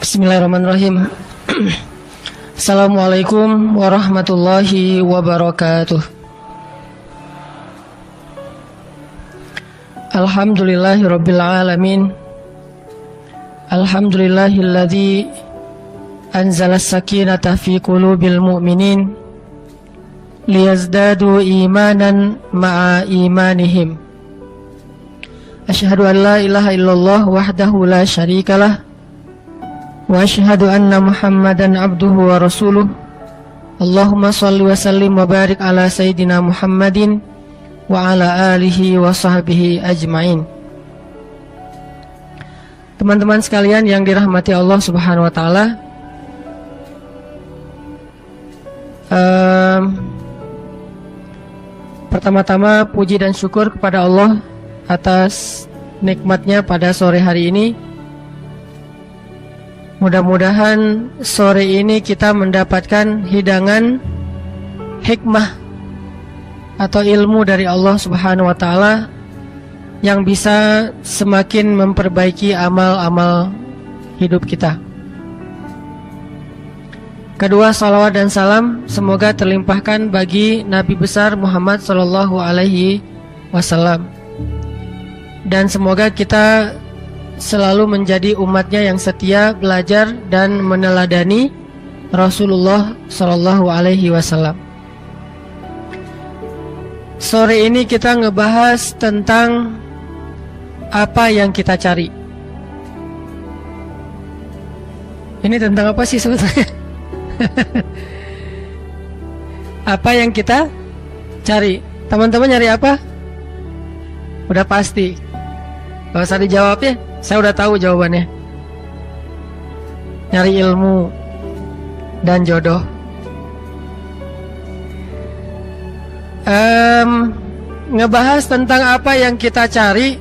Bismillahirrahmanirrahim. Assalamualaikum warahmatullahi wabarakatuh. Alhamdulillahirabbil alamin. Alhamdulillahilladzi anzala as-sakinata fi qulubil mu'minin liyazdadu imanan ma'a imanihim. Asyhadu an la ilaha illallah wahdahu la syarikalah wa asyhadu anna Muhammadan abduhu wa rasuluh. Allahumma shalli wa sallim wa barik ala sayyidina Muhammadin wa ala alihi wa sahbihi ajmain. Teman-teman sekalian yang dirahmati Allah Subhanahu wa taala, pertama-tama puji dan syukur kepada Allah atas nikmatnya pada sore hari ini. Mudah-mudahan sore ini kita mendapatkan hidangan hikmah atau ilmu dari Allah Subhanahu wa taala yang bisa semakin memperbaiki amal-amal hidup kita. Kedua, salawat dan salam semoga terlimpahkan bagi Nabi besar Muhammad sallallahu alaihi wasallam. Dan semoga kita selalu menjadi umatnya yang setia belajar dan meneladani Rasulullah sallallahu alaihi wasallam. Sore ini kita ngebahas tentang apa yang kita cari. Ini tentang apa sih sebetulnya? Apa yang kita cari? Teman-teman nyari apa? Udah pasti. Gak usah dijawab ya, saya udah tahu jawabannya. Nyari ilmu dan jodoh. Ngebahas tentang apa yang kita cari,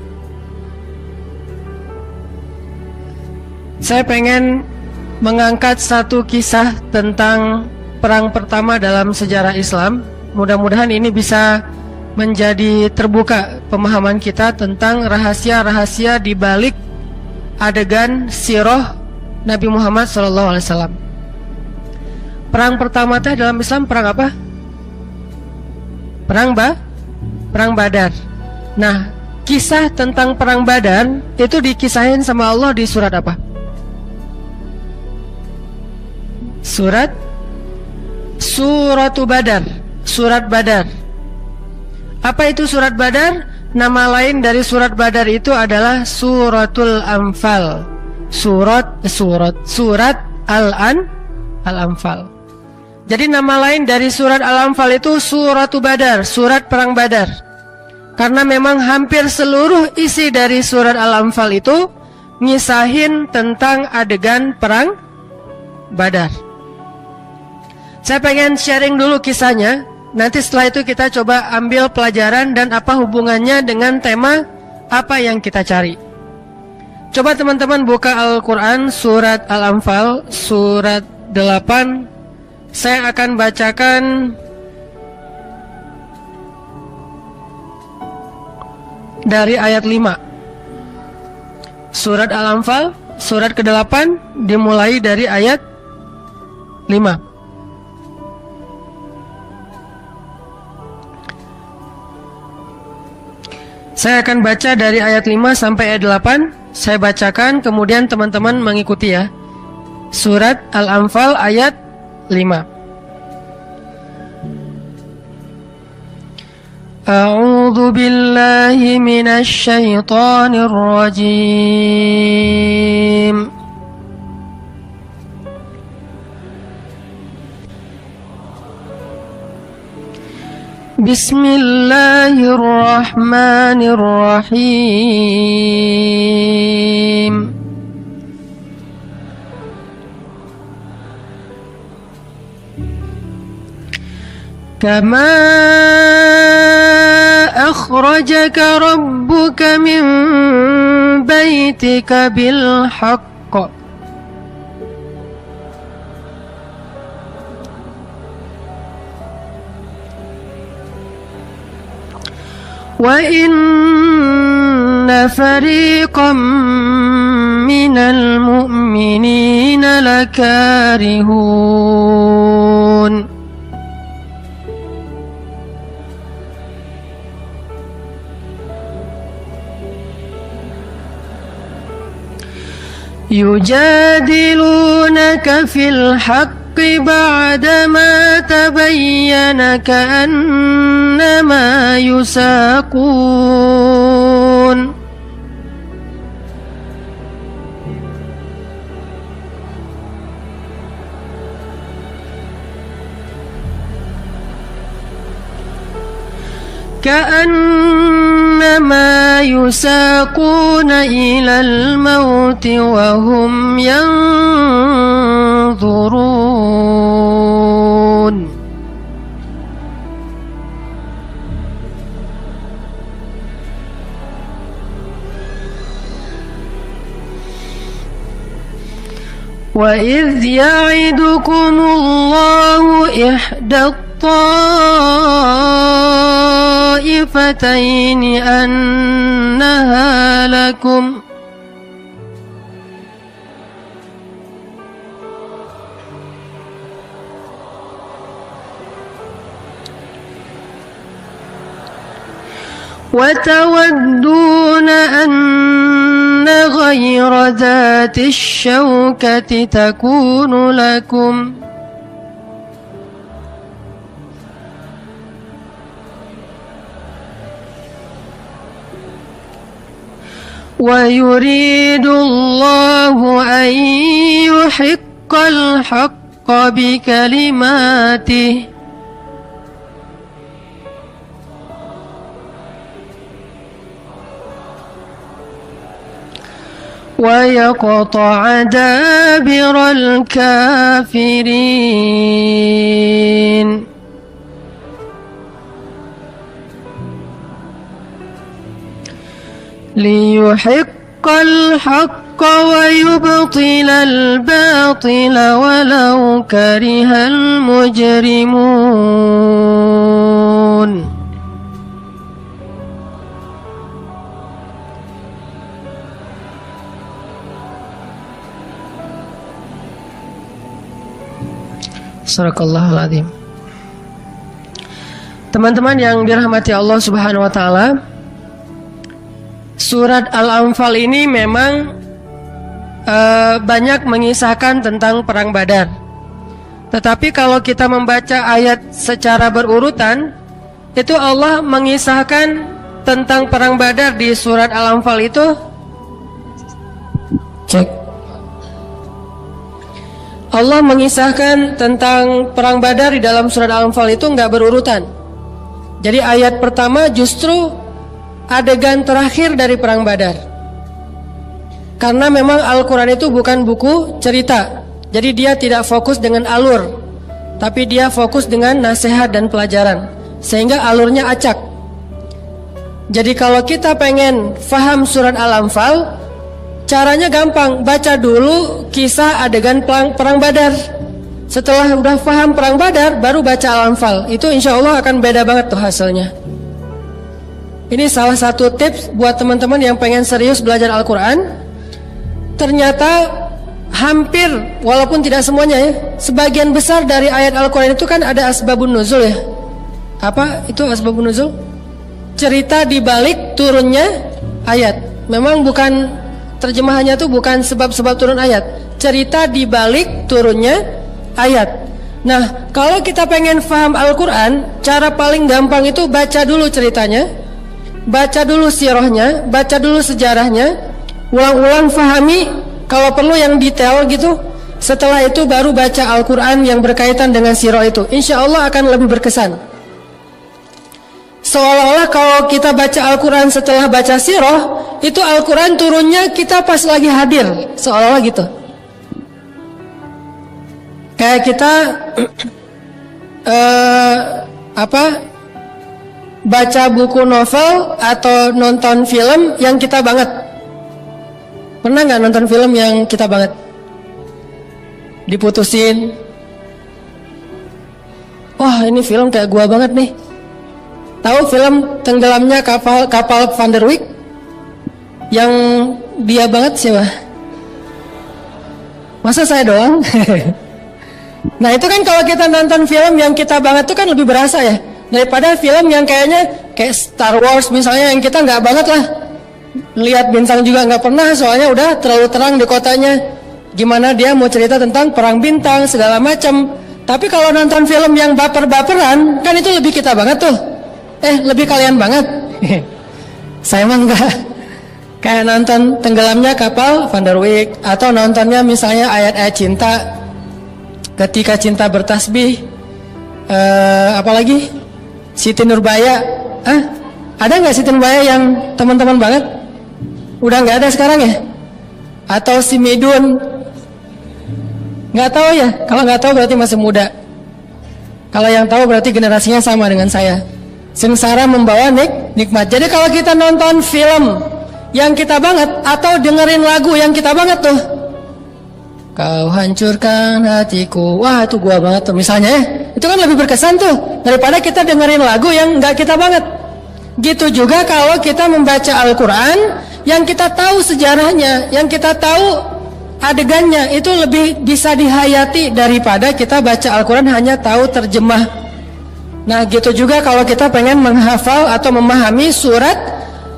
saya pengen mengangkat satu kisah tentang perang pertama dalam sejarah Islam. Mudah-mudahan ini bisa menjadi terbuka pemahaman kita tentang rahasia-rahasia di balik adegan sirah Nabi Muhammad SAW. Perang pertama teh dalam Islam perang apa? Perang Badar. Nah, kisah tentang perang Badar itu dikisahin sama Allah di surat apa? Suratu Badar. Surat Badar. Apa itu surat Badar? Nama lain dari surat Badar itu adalah Suratul Anfal. Surat Al-Anfal. Jadi nama lain dari surat Al-Anfal itu Suratu Badar, surat perang Badar. Karena memang hampir seluruh isi dari surat Al-Anfal itu ngisahin tentang adegan perang Badar. Saya pengen sharing dulu kisahnya. Nanti setelah itu kita coba ambil pelajaran dan apa hubungannya dengan tema apa yang kita cari. Coba teman-teman buka Al-Quran surat Al-Anfal surat 8. Saya akan bacakan dari ayat 5. Surat Al-Anfal surat ke-8 dimulai dari ayat 5. Saya akan baca dari ayat 5 sampai ayat 8. Saya bacakan, kemudian teman-teman mengikuti ya. Surat Al-Anfal ayat 5. A'udzu billahi minasy syaithanir rajim. Bismillahirrahmanirrahim. Kama akhrajaka rabbuka min baitika bil haqq wa inna fariqam من المؤمنين لكارهون يجادلونك في الحق بعدما تبين كأنما يساقون كأنما يساقون إلى الموت وهم ينظرون وإذ يعدكم الله إحدى الطائفتين أنها لكم وتودون أن غير ذات الشوكة تكون لكم ويريد الله أن يحق الحق بكلماته ويقطع دابر الكافرين ليحق الحق ويبطل الباطل ولو كره المجرمون Sadaqallahul Azim. Teman-teman yang dirahmati Allah Subhanahu wa taala, surat Al-Anfal ini memang banyak mengisahkan tentang perang Badar. Tetapi kalau kita membaca ayat secara berurutan, itu Allah mengisahkan tentang perang Badar di surat Al-Anfal itu Allah mengisahkan tentang perang Badar di dalam surat Al-Anfal itu nggak berurutan. Jadi ayat pertama justru adegan terakhir dari perang Badar. Karena memang Al-Quran itu bukan buku cerita. Jadi dia tidak fokus dengan alur, tapi dia fokus dengan nasihat dan pelajaran, sehingga alurnya acak. Jadi kalau kita pengen faham surat Al-Anfal, caranya gampang, baca dulu kisah adegan perang Badar. Setelah udah paham perang Badar, baru baca Al-Anfal. Itu insya Allah akan beda banget tuh hasilnya. Ini salah satu tips buat teman-teman yang pengen serius belajar Al-Quran. Ternyata hampir, walaupun tidak semuanya ya, sebagian besar dari ayat Al-Quran itu kan ada asbabun nuzul ya. Apa itu asbabun nuzul? Cerita di balik turunnya ayat. Memang bukan, terjemahannya tuh bukan sebab-sebab turun ayat, cerita di balik turunnya ayat. Nah, kalau kita pengen paham Al-Quran, cara paling gampang itu baca dulu ceritanya, baca dulu sirahnya, baca dulu sejarahnya, ulang-ulang fahami, kalau perlu yang detail gitu. Setelah itu baru baca Al-Quran yang berkaitan dengan sirah itu. Insya Allah akan lebih berkesan. Seolah-olah kalau kita baca Al-Quran setelah baca sirah, itu Al-Quran turunnya kita pas lagi hadir, seolah-olah gitu. Kayak kita baca buku novel atau nonton film yang kita banget. Pernah nggak nonton film yang kita banget? Diputusin, wah ini film kayak gua banget nih. Tahu film tenggelamnya kapal Van der Wijk? Yang dia banget siapa? Masa saya doang? Nah itu kan kalau kita nonton film yang kita banget itu kan lebih berasa ya, daripada film yang kayaknya kayak Star Wars misalnya yang kita nggak banget lah. Lihat bintang juga nggak pernah, soalnya udah terlalu terang di kotanya. Gimana dia mau cerita tentang perang bintang segala macam. Tapi kalau nonton film yang baper-baperan kan itu lebih kita banget tuh. Lebih kalian banget. Saya mah enggak. Kayak nonton tenggelamnya kapal Van der Wijk, atau nontonnya misalnya ayat-ayat cinta, ketika cinta bertasbih, apalagi Siti Nurbaya. Ada nggak Siti Nurbaya yang teman-teman banget? Udah nggak ada sekarang ya? Atau si Midun? Nggak tahu ya. Kalau nggak tahu berarti masih muda. Kalau yang tahu berarti generasinya sama dengan saya. Sengsara membawa nikmat. Jadi kalau kita nonton film yang kita banget, atau dengerin lagu yang kita banget tuh, kau hancurkan hatiku, wah itu gua banget tuh misalnya itu kan lebih berkesan tuh daripada kita dengerin lagu yang nggak kita banget. Gitu juga kalau kita membaca Al-Quran yang kita tahu sejarahnya, yang kita tahu adegannya, itu lebih bisa dihayati daripada kita baca Al-Quran hanya tahu terjemah. Nah gitu juga kalau kita pengen menghafal atau memahami surat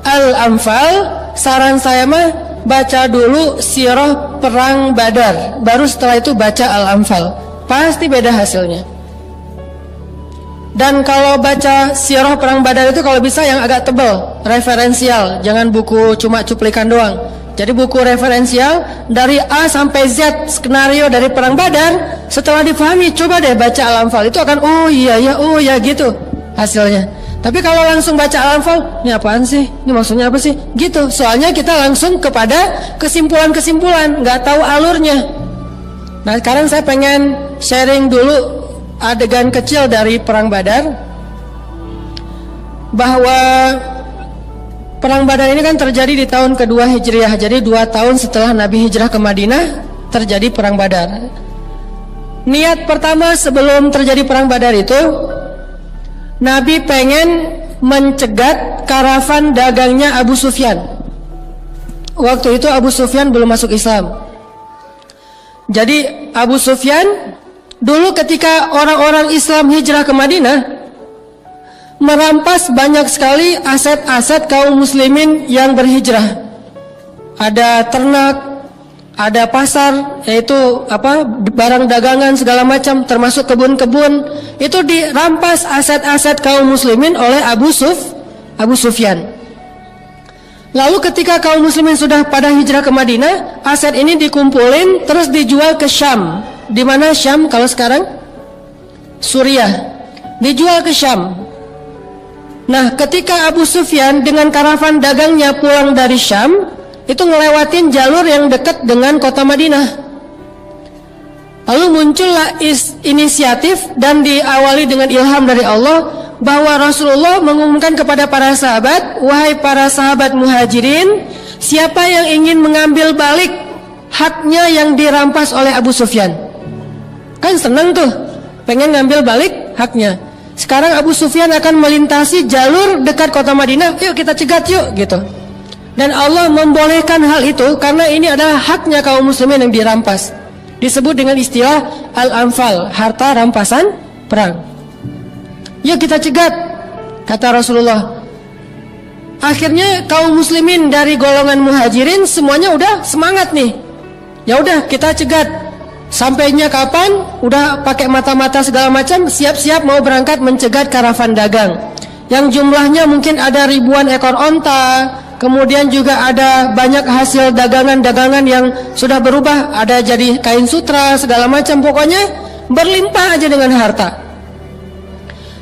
Al-Anfal, saran saya mah baca dulu sirah perang Badar, baru setelah itu baca Al-Anfal. Pasti beda hasilnya. Dan kalau baca sirah perang Badar itu kalau bisa yang agak tebal, referensial, jangan buku cuma cuplikan doang. Jadi buku referensial dari A sampai Z skenario dari perang Badar, setelah difahami coba deh baca Al-Anfal, itu akan oh iya gitu hasilnya. Tapi kalau langsung baca Al-Anfal, ini apaan sih? Ini maksudnya apa sih? Gitu. Soalnya kita langsung kepada kesimpulan-kesimpulan, nggak tahu alurnya. Nah, sekarang saya pengen sharing dulu adegan kecil dari perang Badar, bahwa perang Badar ini kan terjadi di tahun kedua Hijriah. Jadi 2 tahun setelah Nabi hijrah ke Madinah terjadi perang Badar. Niat pertama sebelum terjadi perang Badar itu, Nabi pengen mencegat karavan dagangnya Abu Sufyan. Waktu itu Abu Sufyan belum masuk Islam. Jadi Abu Sufyan dulu ketika orang-orang Islam hijrah ke Madinah, merampas banyak sekali aset-aset kaum muslimin yang berhijrah. Ada ternak, ada pasar, yaitu barang dagangan segala macam, termasuk kebun-kebun, itu dirampas aset-aset kaum muslimin oleh Abu Sufyan. Lalu ketika kaum muslimin sudah pada hijrah ke Madinah, aset ini dikumpulin terus dijual ke Syam. Di mana Syam kalau sekarang? Suriah. Dijual ke Syam. Nah, ketika Abu Sufyan dengan karavan dagangnya pulang dari Syam, itu ngelewatin jalur yang dekat dengan kota Madinah. Lalu muncullah inisiatif dan diawali dengan ilham dari Allah, bahwa Rasulullah mengumumkan kepada para sahabat, wahai para sahabat muhajirin, siapa yang ingin mengambil balik haknya yang dirampas oleh Abu Sufyan. Kan senang tuh, pengen ngambil balik haknya. Sekarang Abu Sufyan akan melintasi jalur dekat kota Madinah, yuk kita cegat yuk gitu. Dan Allah membolehkan hal itu karena ini adalah haknya kaum muslimin yang dirampas. Disebut dengan istilah Al-Anfal, harta rampasan perang. Yuk kita cegat, kata Rasulullah. Akhirnya kaum muslimin dari golongan muhajirin semuanya udah semangat nih. Ya udah kita cegat. Sampainya kapan? Udah pakai mata-mata segala macam, siap-siap mau berangkat mencegat karavan dagang. Yang jumlahnya mungkin ada ribuan ekor onta. Kemudian juga ada banyak hasil dagangan-dagangan yang sudah berubah, ada jadi kain sutra segala macam, pokoknya berlimpah aja dengan harta.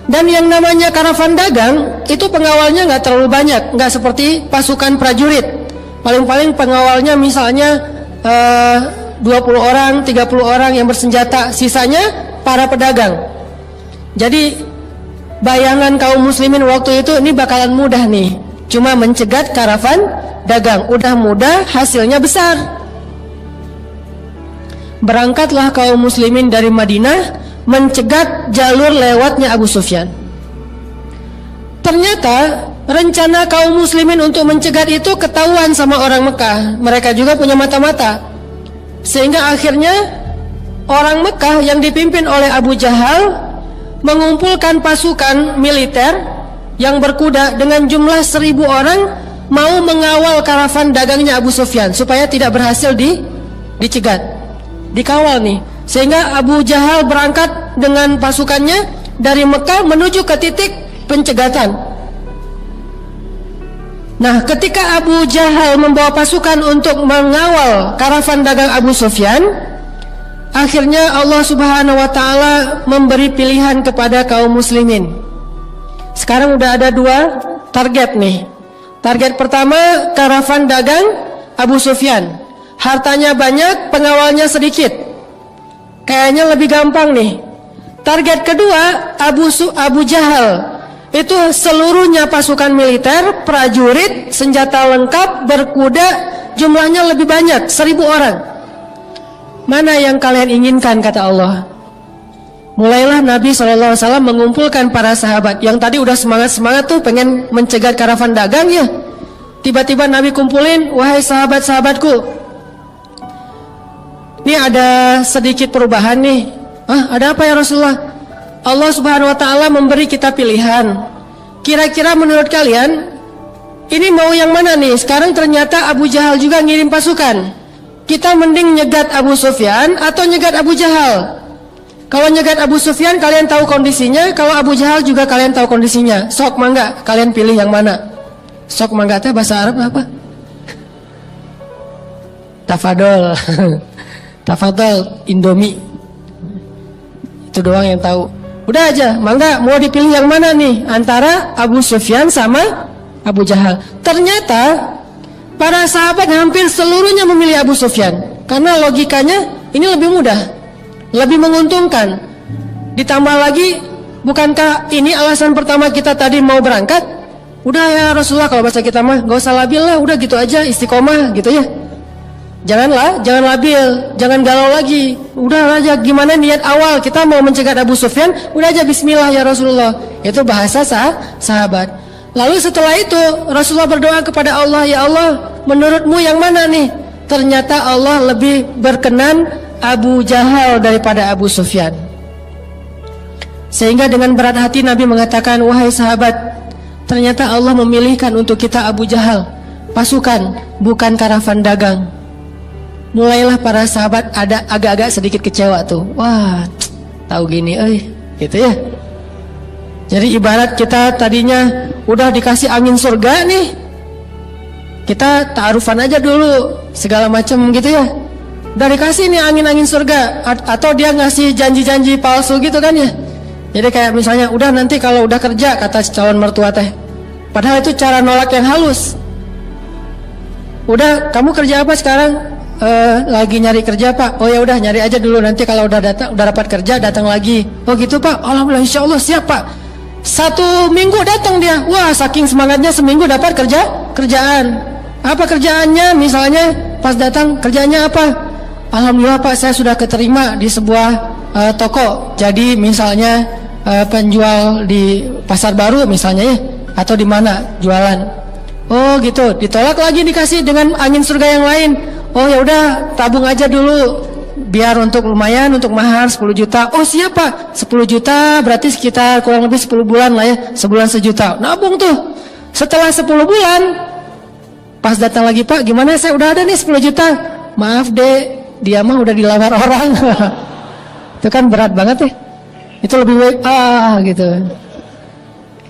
Dan yang namanya karavan dagang itu pengawalnya nggak terlalu banyak, nggak seperti pasukan prajurit. Paling-paling pengawalnya misalnya 20 orang, 30 orang yang bersenjata, sisanya para pedagang. Jadi bayangan kaum muslimin waktu itu ini bakalan mudah nih, cuma mencegat karavan dagang, udah mudah, hasilnya besar. Berangkatlah kaum muslimin dari Madinah mencegat jalur lewatnya Abu Sufyan. Ternyata rencana kaum muslimin untuk mencegat itu ketahuan sama orang Mekah. Mereka juga punya mata-mata. Sehingga akhirnya orang Mekah yang dipimpin oleh Abu Jahal mengumpulkan pasukan militer yang berkuda dengan jumlah 1.000 orang, mau mengawal karavan dagangnya Abu Sufyan supaya tidak berhasil dicegat, dikawal nih. Sehingga Abu Jahal berangkat dengan pasukannya dari Mekah menuju ke titik pencegatan. Nah, ketika Abu Jahal membawa pasukan untuk mengawal karavan dagang Abu Sufyan, akhirnya Allah Subhanahu wa taala memberi pilihan kepada kaum muslimin. Sekarang udah ada 2 target nih. Target pertama, karavan dagang Abu Sufyan. Hartanya banyak, pengawalnya sedikit. Kayaknya lebih gampang nih. Target kedua, Abu Jahal. Itu seluruhnya pasukan militer, prajurit, senjata lengkap, berkuda, jumlahnya lebih banyak, 1.000 orang. Mana yang kalian inginkan, kata Allah. Mulailah Nabi SAW mengumpulkan para sahabat. Yang tadi udah semangat-semangat tuh pengen mencegat karavan dagang ya. Tiba-tiba Nabi kumpulin, wahai sahabat-sahabatku, ini ada sedikit perubahan nih. Ada apa ya Rasulullah? Allah Subhanahu wa taala memberi kita pilihan. Kira-kira menurut kalian ini mau yang mana nih? Sekarang ternyata Abu Jahal juga ngirim pasukan. Kita mending nyegat Abu Sufyan atau nyegat Abu Jahal? Kalau nyegat Abu Sufyan kalian tahu kondisinya, kalau Abu Jahal juga kalian tahu kondisinya. Sok mangga, kalian pilih yang mana? Sok mangga teh bahasa Arab apa? Tafadol. Tafadol, Indomie. Itu doang yang tahu. Udah aja, mangga mau dipilih yang mana nih? Antara Abu Sufyan sama Abu Jahal. Ternyata para sahabat hampir seluruhnya memilih Abu Sufyan. Karena logikanya ini lebih mudah, lebih menguntungkan. Ditambah lagi, bukankah ini alasan pertama kita tadi mau berangkat? Udah ya Rasulullah, kalau bahasa kita mah gak usah labil lah, udah gitu aja, istiqomah gitu ya. Jangan labil, jangan galau lagi. Udah aja, gimana niat awal kita mau mencegat Abu Sufyan, udah aja bismillah ya Rasulullah. Itu bahasa sahabat. Lalu setelah itu Rasulullah berdoa kepada Allah, ya Allah, menurutmu yang mana nih? Ternyata Allah lebih berkenan Abu Jahal daripada Abu Sufyan. Sehingga dengan berat hati Nabi mengatakan, wahai sahabat, ternyata Allah memilihkan untuk kita Abu Jahal, pasukan, bukan karavan dagang. Mulailah para sahabat ada agak-agak sedikit kecewa tuh. Wah, tahu gini, gitu ya. Jadi ibarat kita tadinya udah dikasih angin surga nih, kita ta'arufan aja dulu segala macam gitu ya. Udah dikasih nih angin-angin surga, atau dia ngasih janji-janji palsu gitu kan ya. Jadi kayak misalnya, udah nanti kalau udah kerja, kata calon mertua teh, padahal itu cara nolak yang halus. Udah, kamu kerja apa sekarang? Lagi nyari kerja pak. Oh ya udah, nyari aja dulu, nanti kalau udah dapat kerja datang lagi. Oh gitu pak, alhamdulillah, insya Allah siap pak. 1 minggu datang dia, wah saking semangatnya seminggu dapat kerjaan. Apa kerjaannya? Misalnya pas datang, kerjanya apa? Alhamdulillah pak, saya sudah keterima di sebuah toko. Jadi misalnya penjual di pasar baru misalnya ya, atau di mana jualan. Oh gitu, ditolak lagi, dikasih dengan angin surga yang lain. Oh ya udah, tabung aja dulu biar untuk lumayan, untuk mahar 10 juta. Oh siap pak, 10 juta berarti sekitar kurang lebih 10 bulan lah ya, sebulan 1 juta. Nabung tuh. Setelah 10 bulan, pas datang lagi pak, gimana, saya udah ada nih 10 juta. Maaf dek, dia mah udah dilamar orang. Itu kan berat banget ya. Itu lebih gitu.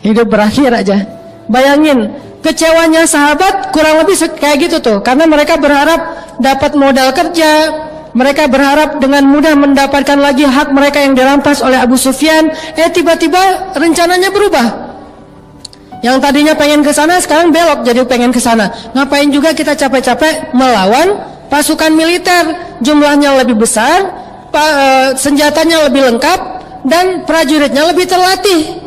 Hidup berakhir aja. Bayangin, kecewanya sahabat kurang lebih kayak gitu tuh. Karena mereka berharap dapat modal kerja, mereka berharap dengan mudah mendapatkan lagi hak mereka yang dirampas oleh Abu Sufyan. Tiba-tiba rencananya berubah. Yang tadinya pengen ke sana, sekarang belok jadi pengen ke sana. Ngapain juga kita capek-capek melawan pasukan militer, jumlahnya lebih besar, senjatanya lebih lengkap, dan prajuritnya lebih terlatih.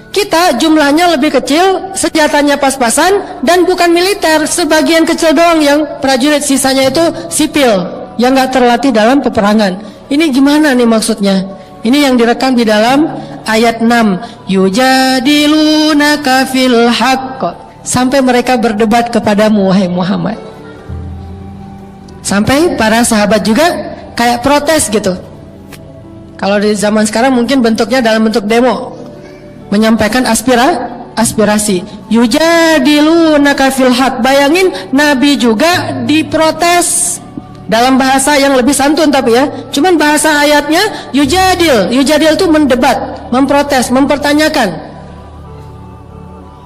Kita jumlahnya lebih kecil, senjatanya pas-pasan, dan bukan militer, sebagian kecil doang yang prajurit, sisanya itu sipil yang gak terlatih dalam peperangan. Ini gimana nih maksudnya? Ini yang direkam di dalam ayat 6, yujadilunaka fil haqq, sampai mereka berdebat kepadamu wahai Muhammad. Sampai para sahabat juga kayak protes gitu. Kalau di zaman sekarang mungkin bentuknya dalam bentuk demo, menyampaikan aspirasi. Yujadilunaka fil haq. Bayangin Nabi juga diprotes dalam bahasa yang lebih santun tapi ya. Cuman bahasa ayatnya yujadil. Yujadil itu mendebat, memprotes, mempertanyakan.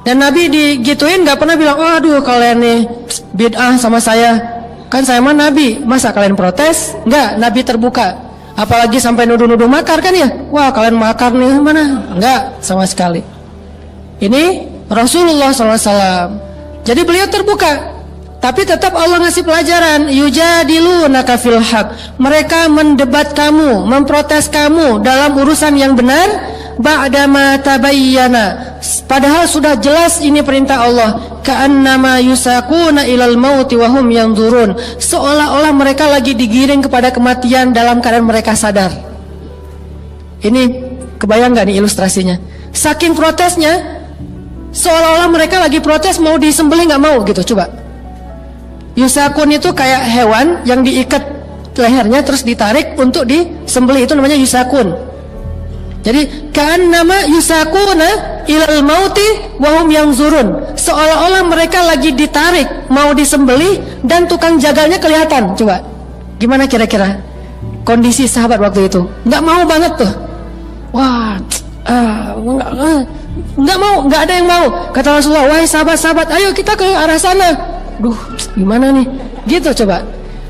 Dan Nabi digituin gak pernah bilang, aduh kalian nih bid'ah sama saya. Kan saya mah Nabi, masa kalian protes? Enggak, Nabi terbuka. Apalagi sampai nuduh-nuduh makar kan ya. Wah kalian makar nih mana? Enggak, sama sekali. Ini Rasulullah SAW. Jadi beliau terbuka. Tapi tetap Allah ngasih pelajaran. Yujadilunaka fil haq. Mereka mendebat kamu, memprotes kamu dalam urusan yang benar. Ba'dama tabayyana. Padahal sudah jelas ini perintah Allah. Ka'annama yusakuna ilal mauti wahum yanzurun. Seolah-olah mereka lagi digiring kepada kematian dalam keadaan mereka sadar. Ini kebayang gak nih ilustrasinya? Saking protesnya, seolah-olah mereka lagi protes mau disembelih gak mau gitu. Coba. Yusakun itu kayak hewan yang diikat lehernya terus ditarik untuk disembelih, itu namanya yusakun. Jadi ka'annama yusakuna ilal mauti wahum yanzurun. Seolah-olah mereka lagi ditarik mau disembelih dan tukang jagalnya kelihatan. Coba gimana kira-kira kondisi sahabat waktu itu? Nggak mau banget tuh. Wah, nggak mau, nggak ada yang mau. Kata Rasulullah, wahai sahabat-sahabat, ayo kita ke arah sana. Duh, gimana nih? Gitu coba.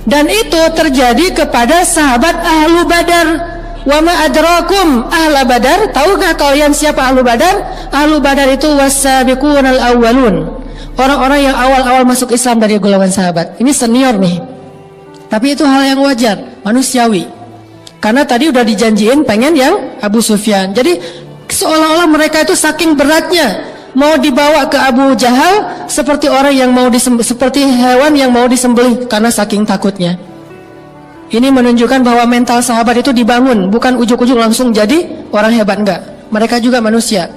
Dan itu terjadi kepada sahabat Ahlu Badar. Wa ma adrakum ahla Badar. Tahukah kalian siapa Ahlu Badar? Ahlu Badar itu was-sabiqunal awwalun. Orang-orang yang awal-awal masuk Islam dari golongan sahabat. Ini senior nih. Tapi itu hal yang wajar, manusiawi. Karena tadi udah dijanjiin pengen yang Abu Sufyan. Jadi seolah-olah mereka itu saking beratnya mau dibawa ke Abu Jahal seperti orang yang mau seperti hewan yang mau disembelih karena saking takutnya. Ini menunjukkan bahwa mental sahabat itu dibangun, bukan ujuk-ujuk langsung jadi orang hebat, enggak. Mereka juga manusia.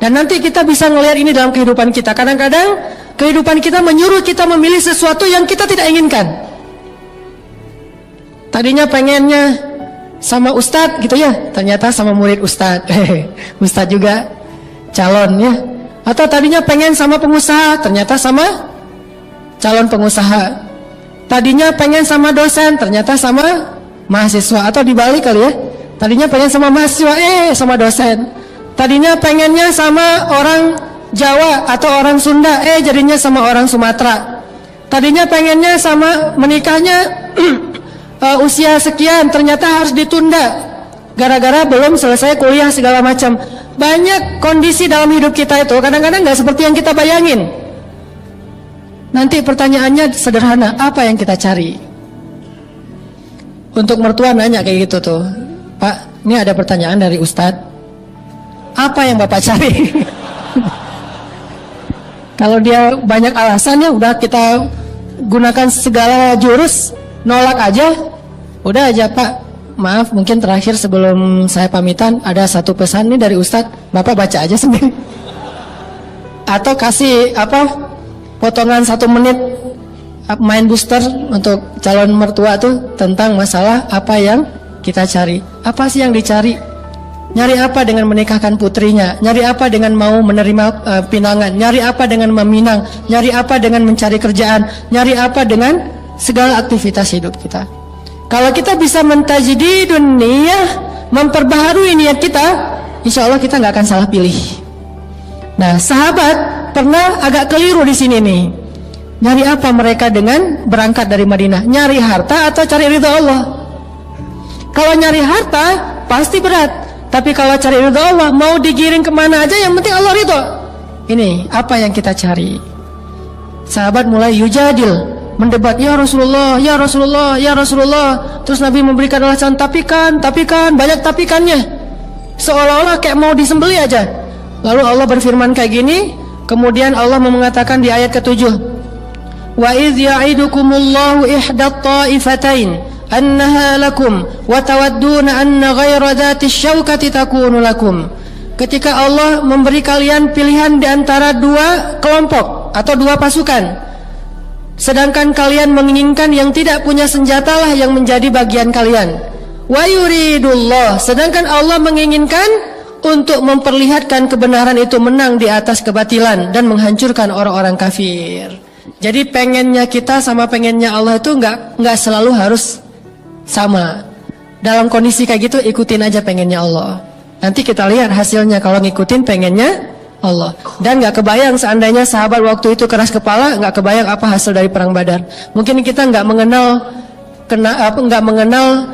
Dan nanti kita bisa ngelihat ini dalam kehidupan kita. Kadang-kadang kehidupan kita menyuruh kita memilih sesuatu yang kita tidak inginkan. Tadinya pengennya sama ustadz gitu ya, ternyata sama murid ustadz. Ustadz juga calon ya. Atau tadinya pengen sama pengusaha, ternyata sama calon pengusaha. Tadinya pengen sama dosen, ternyata sama mahasiswa. Atau dibalik kali ya. Tadinya pengen sama mahasiswa, sama dosen. Tadinya pengennya sama orang Jawa atau orang Sunda, jadinya sama orang Sumatera. Tadinya pengennya sama menikahnya usia sekian, ternyata harus ditunda gara-gara belum selesai kuliah segala macam. Banyak kondisi dalam hidup kita itu kadang-kadang gak seperti yang kita bayangin. Nanti pertanyaannya sederhana, apa yang kita cari? Untuk mertua nanya kayak gitu tuh, Pak, ini ada pertanyaan dari Ustadz, apa yang Bapak cari? Kalau dia banyak alasannya, udah kita gunakan segala jurus, nolak aja. Udah aja Pak, maaf mungkin terakhir sebelum saya pamitan, ada satu pesan nih dari Ustadz, Bapak baca aja sendiri. Atau kasih potongan 1 menit main booster untuk calon mertua tuh tentang masalah apa yang kita cari. Apa sih yang dicari? Nyari apa dengan menikahkan putrinya? Nyari apa dengan mau menerima pinangan? Nyari apa dengan meminang? Nyari apa dengan mencari kerjaan? Nyari apa dengan segala aktivitas hidup kita? Kalau kita bisa mentajdidun niyah, memperbaharui niat kita, insya Allah kita nggak akan salah pilih. Nah, sahabat pernah agak keliru di sini nih. Nyari apa mereka dengan berangkat dari Madinah? Nyari harta atau cari ridha Allah? Kalau nyari harta pasti berat. Tapi kalau cari ridha Allah, mau digiring kemana aja yang penting Allah ridha. Ini apa yang kita cari? Sahabat mulai yujadil, mendebat, ya Rasulullah, ya Rasulullah, ya Rasulullah. Terus Nabi memberikan alasan, tapi kan, banyak tapikannya. Seolah-olah kayak mau disembelih aja. Lalu Allah berfirman kayak gini. Kemudian Allah mengatakan di ayat ke-7, wa idh ya'idukumullahu ihdat ta'ifatain annaha lakum wa tawadduna anna ghaira dhati syaukati takunu lakum. Ketika Allah memberi kalian pilihan di antara 2 kelompok atau 2 pasukan, Sedangkan kalian menginginkan yang tidak punya senjatalah yang menjadi bagian kalian. Wa yuridullah, sedangkan Allah menginginkan untuk memperlihatkan kebenaran itu menang di atas kebatilan dan menghancurkan orang-orang kafir. Jadi pengennya kita sama pengennya Allah itu nggak selalu harus sama. Dalam kondisi kayak gitu ikutin aja pengennya Allah. Nanti kita lihat hasilnya kalau ngikutin pengennya Allah. Dan nggak kebayang seandainya sahabat waktu itu keras kepala, nggak kebayang apa hasil dari perang Badar. Mungkin kita nggak mengenal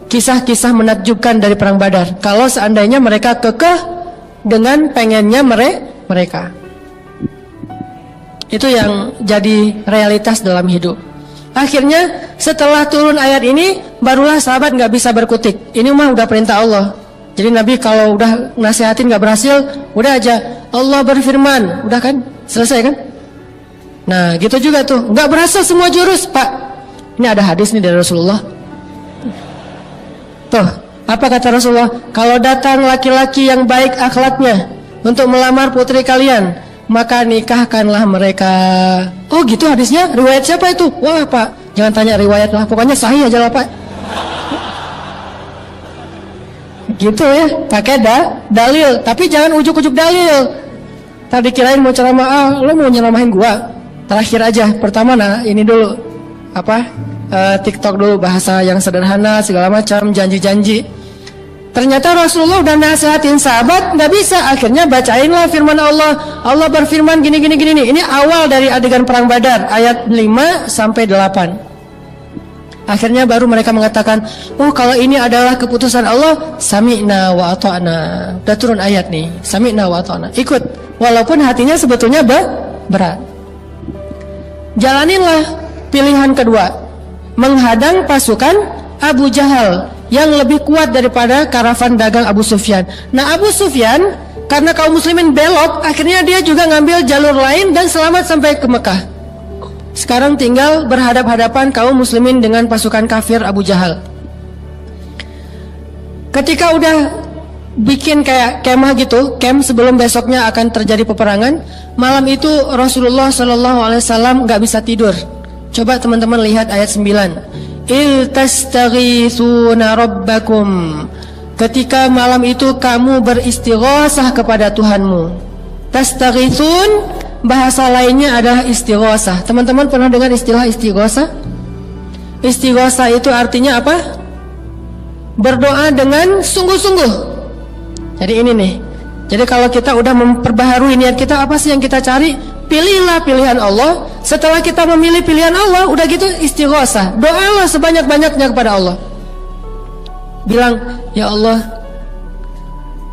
kisah-kisah menakjubkan dari perang Badar. Kalau seandainya mereka kekeh dengan pengennya mereka. Itu yang jadi realitas dalam hidup. Akhirnya setelah turun ayat ini, barulah sahabat nggak bisa berkutik. Ini mah udah perintah Allah. Jadi Nabi kalau udah nasihatin nggak berhasil, udah aja Allah berfirman, udah kan selesai kan? Nah gitu juga tuh, nggak berhasil semua jurus Pak. Ini ada hadis nih dari Rasulullah. Tuh, apa kata Rasulullah? Kalau datang laki-laki yang baik akhlaknya untuk melamar putri kalian, maka nikahkanlah mereka. Oh gitu hadisnya? Riwayat siapa itu? Wah Pak, jangan tanya riwayat lah, pokoknya sahih aja lah Pak. Gitu ya, pakai dalil, tapi jangan ujuk-ujuk dalil. Tadi kirain mau ceramah, lo mau nyeramahin gua. Terakhir aja, pertama ini dulu TikTok dulu, bahasa yang sederhana segala macam, janji-janji. Ternyata Rasulullah udah nasihatin sahabat, nggak bisa. Akhirnya bacainlah firman Allah. Allah berfirman gini. Ini awal dari adegan perang Badar, ayat 5 sampai 8. Akhirnya baru mereka mengatakan, oh kalau ini adalah keputusan Allah, sami'na wa ata'na. Udah turun ayat nih, sami'na wa ata'na. Ikut, walaupun hatinya sebetulnya berat. Jalaninlah pilihan kedua, menghadang pasukan Abu Jahal yang lebih kuat daripada karavan dagang Abu Sufyan. Nah Abu Sufyan karena kaum muslimin belok, akhirnya dia juga ngambil jalur lain dan selamat sampai ke Mekah. Sekarang tinggal berhadap-hadapan kaum muslimin dengan pasukan kafir Abu Jahal. Ketika udah bikin kayak kemah gitu, camp sebelum besoknya akan terjadi peperangan, malam itu Rasulullah SAW nggak bisa tidur. Coba teman-teman lihat ayat 9. Il tastaghithuna rabbakum. Ketika malam itu kamu beristighosah kepada Tuhanmu. Tastaghithun, bahasa lainnya adalah istighosah. Teman-teman pernah dengar istilah istighosah? Istighosah itu artinya apa? Berdoa dengan sungguh-sungguh. Jadi ini nih. Jadi kalau kita udah memperbaharui niat kita, apa sih yang kita cari? Pilihlah pilihan Allah. Setelah kita memilih pilihan Allah, udah gitu istighosah. Doalah sebanyak-banyaknya kepada Allah. Bilang, ya Allah,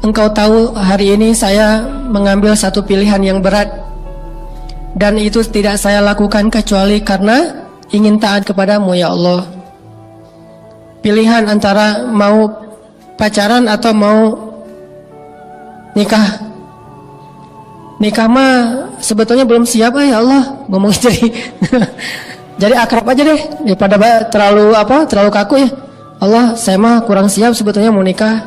Engkau tahu hari ini saya mengambil satu pilihan yang berat, dan itu tidak saya lakukan kecuali karena ingin taat kepadamu ya Allah. Pilihan antara mau pacaran atau mau nikah. Nikah mah sebetulnya belum siap ya Allah, ngomong jadi akrab aja deh daripada terlalu kaku ya. Allah, saya mah kurang siap sebetulnya mau nikah,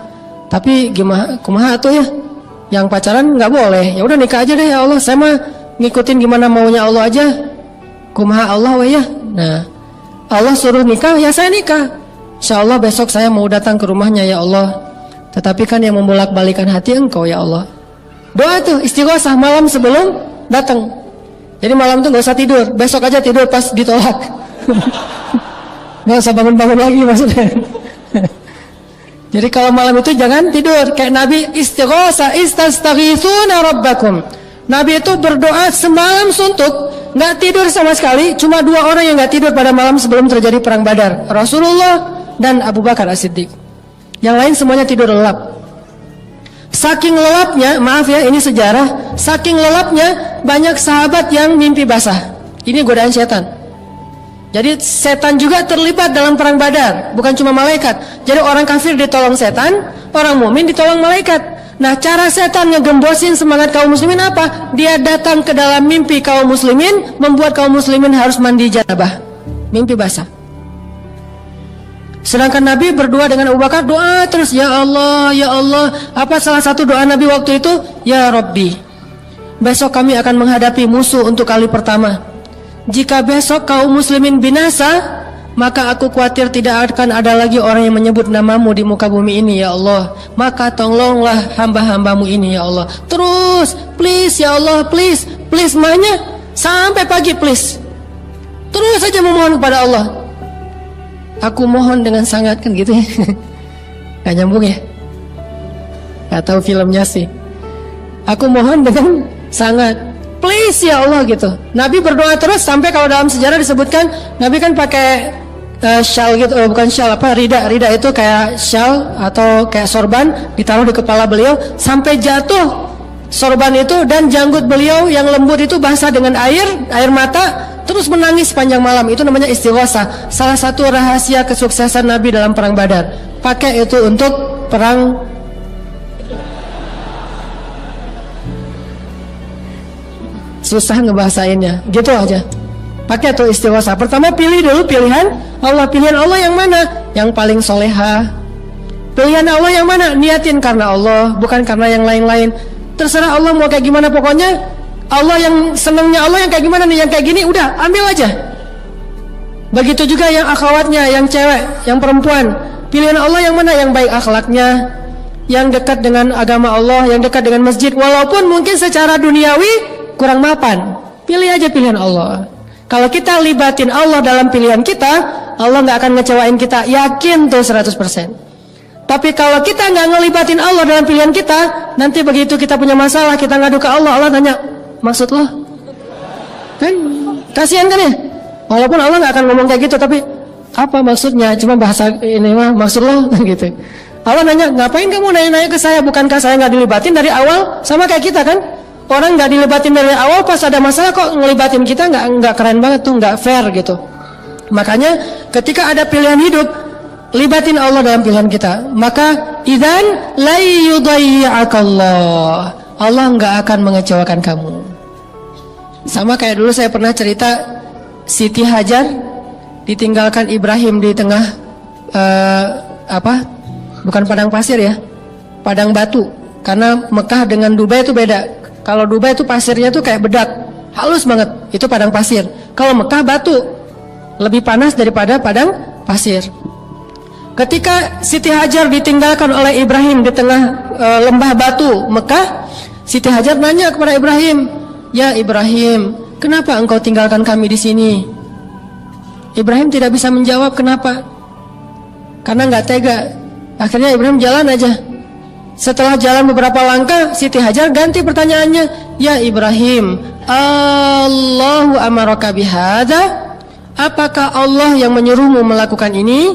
tapi gimana kumaha tuh ya, yang pacaran nggak boleh, ya udah nikah aja deh ya Allah, saya mah ngikutin gimana maunya Allah aja, kumaha Allah weh ya. Nah Allah suruh nikah, ya saya nikah. Insya Allah besok saya mau datang ke rumahnya ya Allah, tetapi kan yang membolak-balikan hati Engkau ya Allah. Doa tuh istighosah malam sebelum datang. Jadi malam tuh gak usah tidur, besok aja tidur pas ditolak. Gak usah bangun-bangun lagi maksudnya. Jadi kalau malam itu jangan tidur. Kayak Nabi istighosah, istastaghithuna rabbakum. Nabi itu berdoa semalam suntuk, gak tidur sama sekali. Cuma 2 orang yang gak tidur pada malam sebelum terjadi perang Badar, Rasulullah dan Abu Bakar As-Siddiq. Yang lain semuanya tidur lelap. Saking lelapnya, maaf ya ini sejarah, saking lelapnya banyak sahabat yang mimpi basah. Ini godaan setan. Jadi setan juga terlibat dalam perang Badar, bukan cuma malaikat. Jadi orang kafir ditolong setan, orang mukmin ditolong malaikat. Nah cara setan ngegembosin semangat kaum muslimin apa? Dia datang ke dalam mimpi kaum muslimin, membuat kaum muslimin harus mandi janabah, mimpi basah. Sedangkan Nabi berdua dengan Abu Bakar, doa terus, ya Allah, ya Allah. Apa salah satu doa Nabi waktu itu? Ya Rabbi, besok kami akan menghadapi musuh untuk kali pertama. jika besok kaum muslimin binasa, maka aku khawatir tidak akan ada lagi orang yang menyebut namamu di muka bumi ini ya Allah. Maka tolonglah hamba-hambamu ini ya Allah. Terus, please ya Allah, please mahnya sampai pagi please. Terus saja memohon kepada Allah. Aku mohon dengan sangat, kan gitu ya. Gak nyambung ya. Gak tahu filmnya sih. Aku mohon dengan sangat, please ya Allah gitu. Nabi berdoa terus sampai kalau dalam sejarah disebutkan Nabi kan pakai shawl gitu, bukan shawl apa, rida itu kayak shawl atau kayak sorban ditaruh di kepala beliau sampai jatuh sorban itu, dan janggut beliau yang lembut itu basah dengan air mata, terus menangis sepanjang malam. Itu namanya istighosah. Salah satu rahasia kesuksesan Nabi dalam perang Badar. Pakai itu untuk perang. Susah ngebahasainnya, gitu aja. Pakai tuh istighosah. Pertama pilih dulu pilihan Allah yang mana? Yang paling soleha. Pilihan Allah yang mana? Niatin karena Allah, bukan karena yang lain-lain. Terserah Allah mau kayak gimana, pokoknya Allah yang senangnya Allah yang kayak gimana nih, yang kayak gini udah ambil aja. Begitu juga yang akhwatnya, yang cewek, yang perempuan. Pilihan Allah yang mana? Yang baik akhlaknya, yang dekat dengan agama Allah, yang dekat dengan masjid, walaupun mungkin secara duniawi kurang mapan. Pilih aja pilihan Allah. Kalau kita libatin Allah dalam pilihan kita, Allah gak akan ngecewain kita, yakin tuh 100%. Tapi kalau kita gak ngelibatin Allah dalam pilihan kita, nanti begitu kita punya masalah, kita ngadu ke Allah, Allah tanya, maksud lo? Kan kasihan kan ya? Walaupun Allah gak akan ngomong kayak gitu, tapi apa maksudnya? Cuma bahasa ini mah maksud lo gitu. Allah nanya, ngapain kamu nanya-nanya ke saya? Bukankah saya gak dilibatin dari awal? Sama kayak kita kan? Orang nggak dilibatin dari awal, pas ada masalah kok ngelibatin kita, nggak keren banget tuh, nggak fair gitu. Makanya ketika ada pilihan hidup, libatin Allah dalam pilihan kita. Maka idzan la yudayyi'akallah. Allah nggak akan mengecewakan kamu. Sama kayak dulu saya pernah cerita, Siti Hajar ditinggalkan Ibrahim di tengah bukan padang pasir ya, padang batu. Karena Mekah dengan Dubai itu beda. Kalau Dubai itu pasirnya tuh kayak bedak, halus banget, itu padang pasir. Kalau Mekah batu, lebih panas daripada padang pasir. Ketika Siti Hajar ditinggalkan oleh Ibrahim di tengah lembah batu Mekah, Siti Hajar nanya kepada Ibrahim, ya Ibrahim, kenapa engkau tinggalkan kami di sini? Ibrahim tidak bisa menjawab kenapa, karena nggak tega. Akhirnya Ibrahim jalan aja. Setelah jalan beberapa langkah, Siti Hajar ganti pertanyaannya, ya Ibrahim, Allahu amaraka bihadza? Apakah Allah yang menyuruhmu melakukan ini?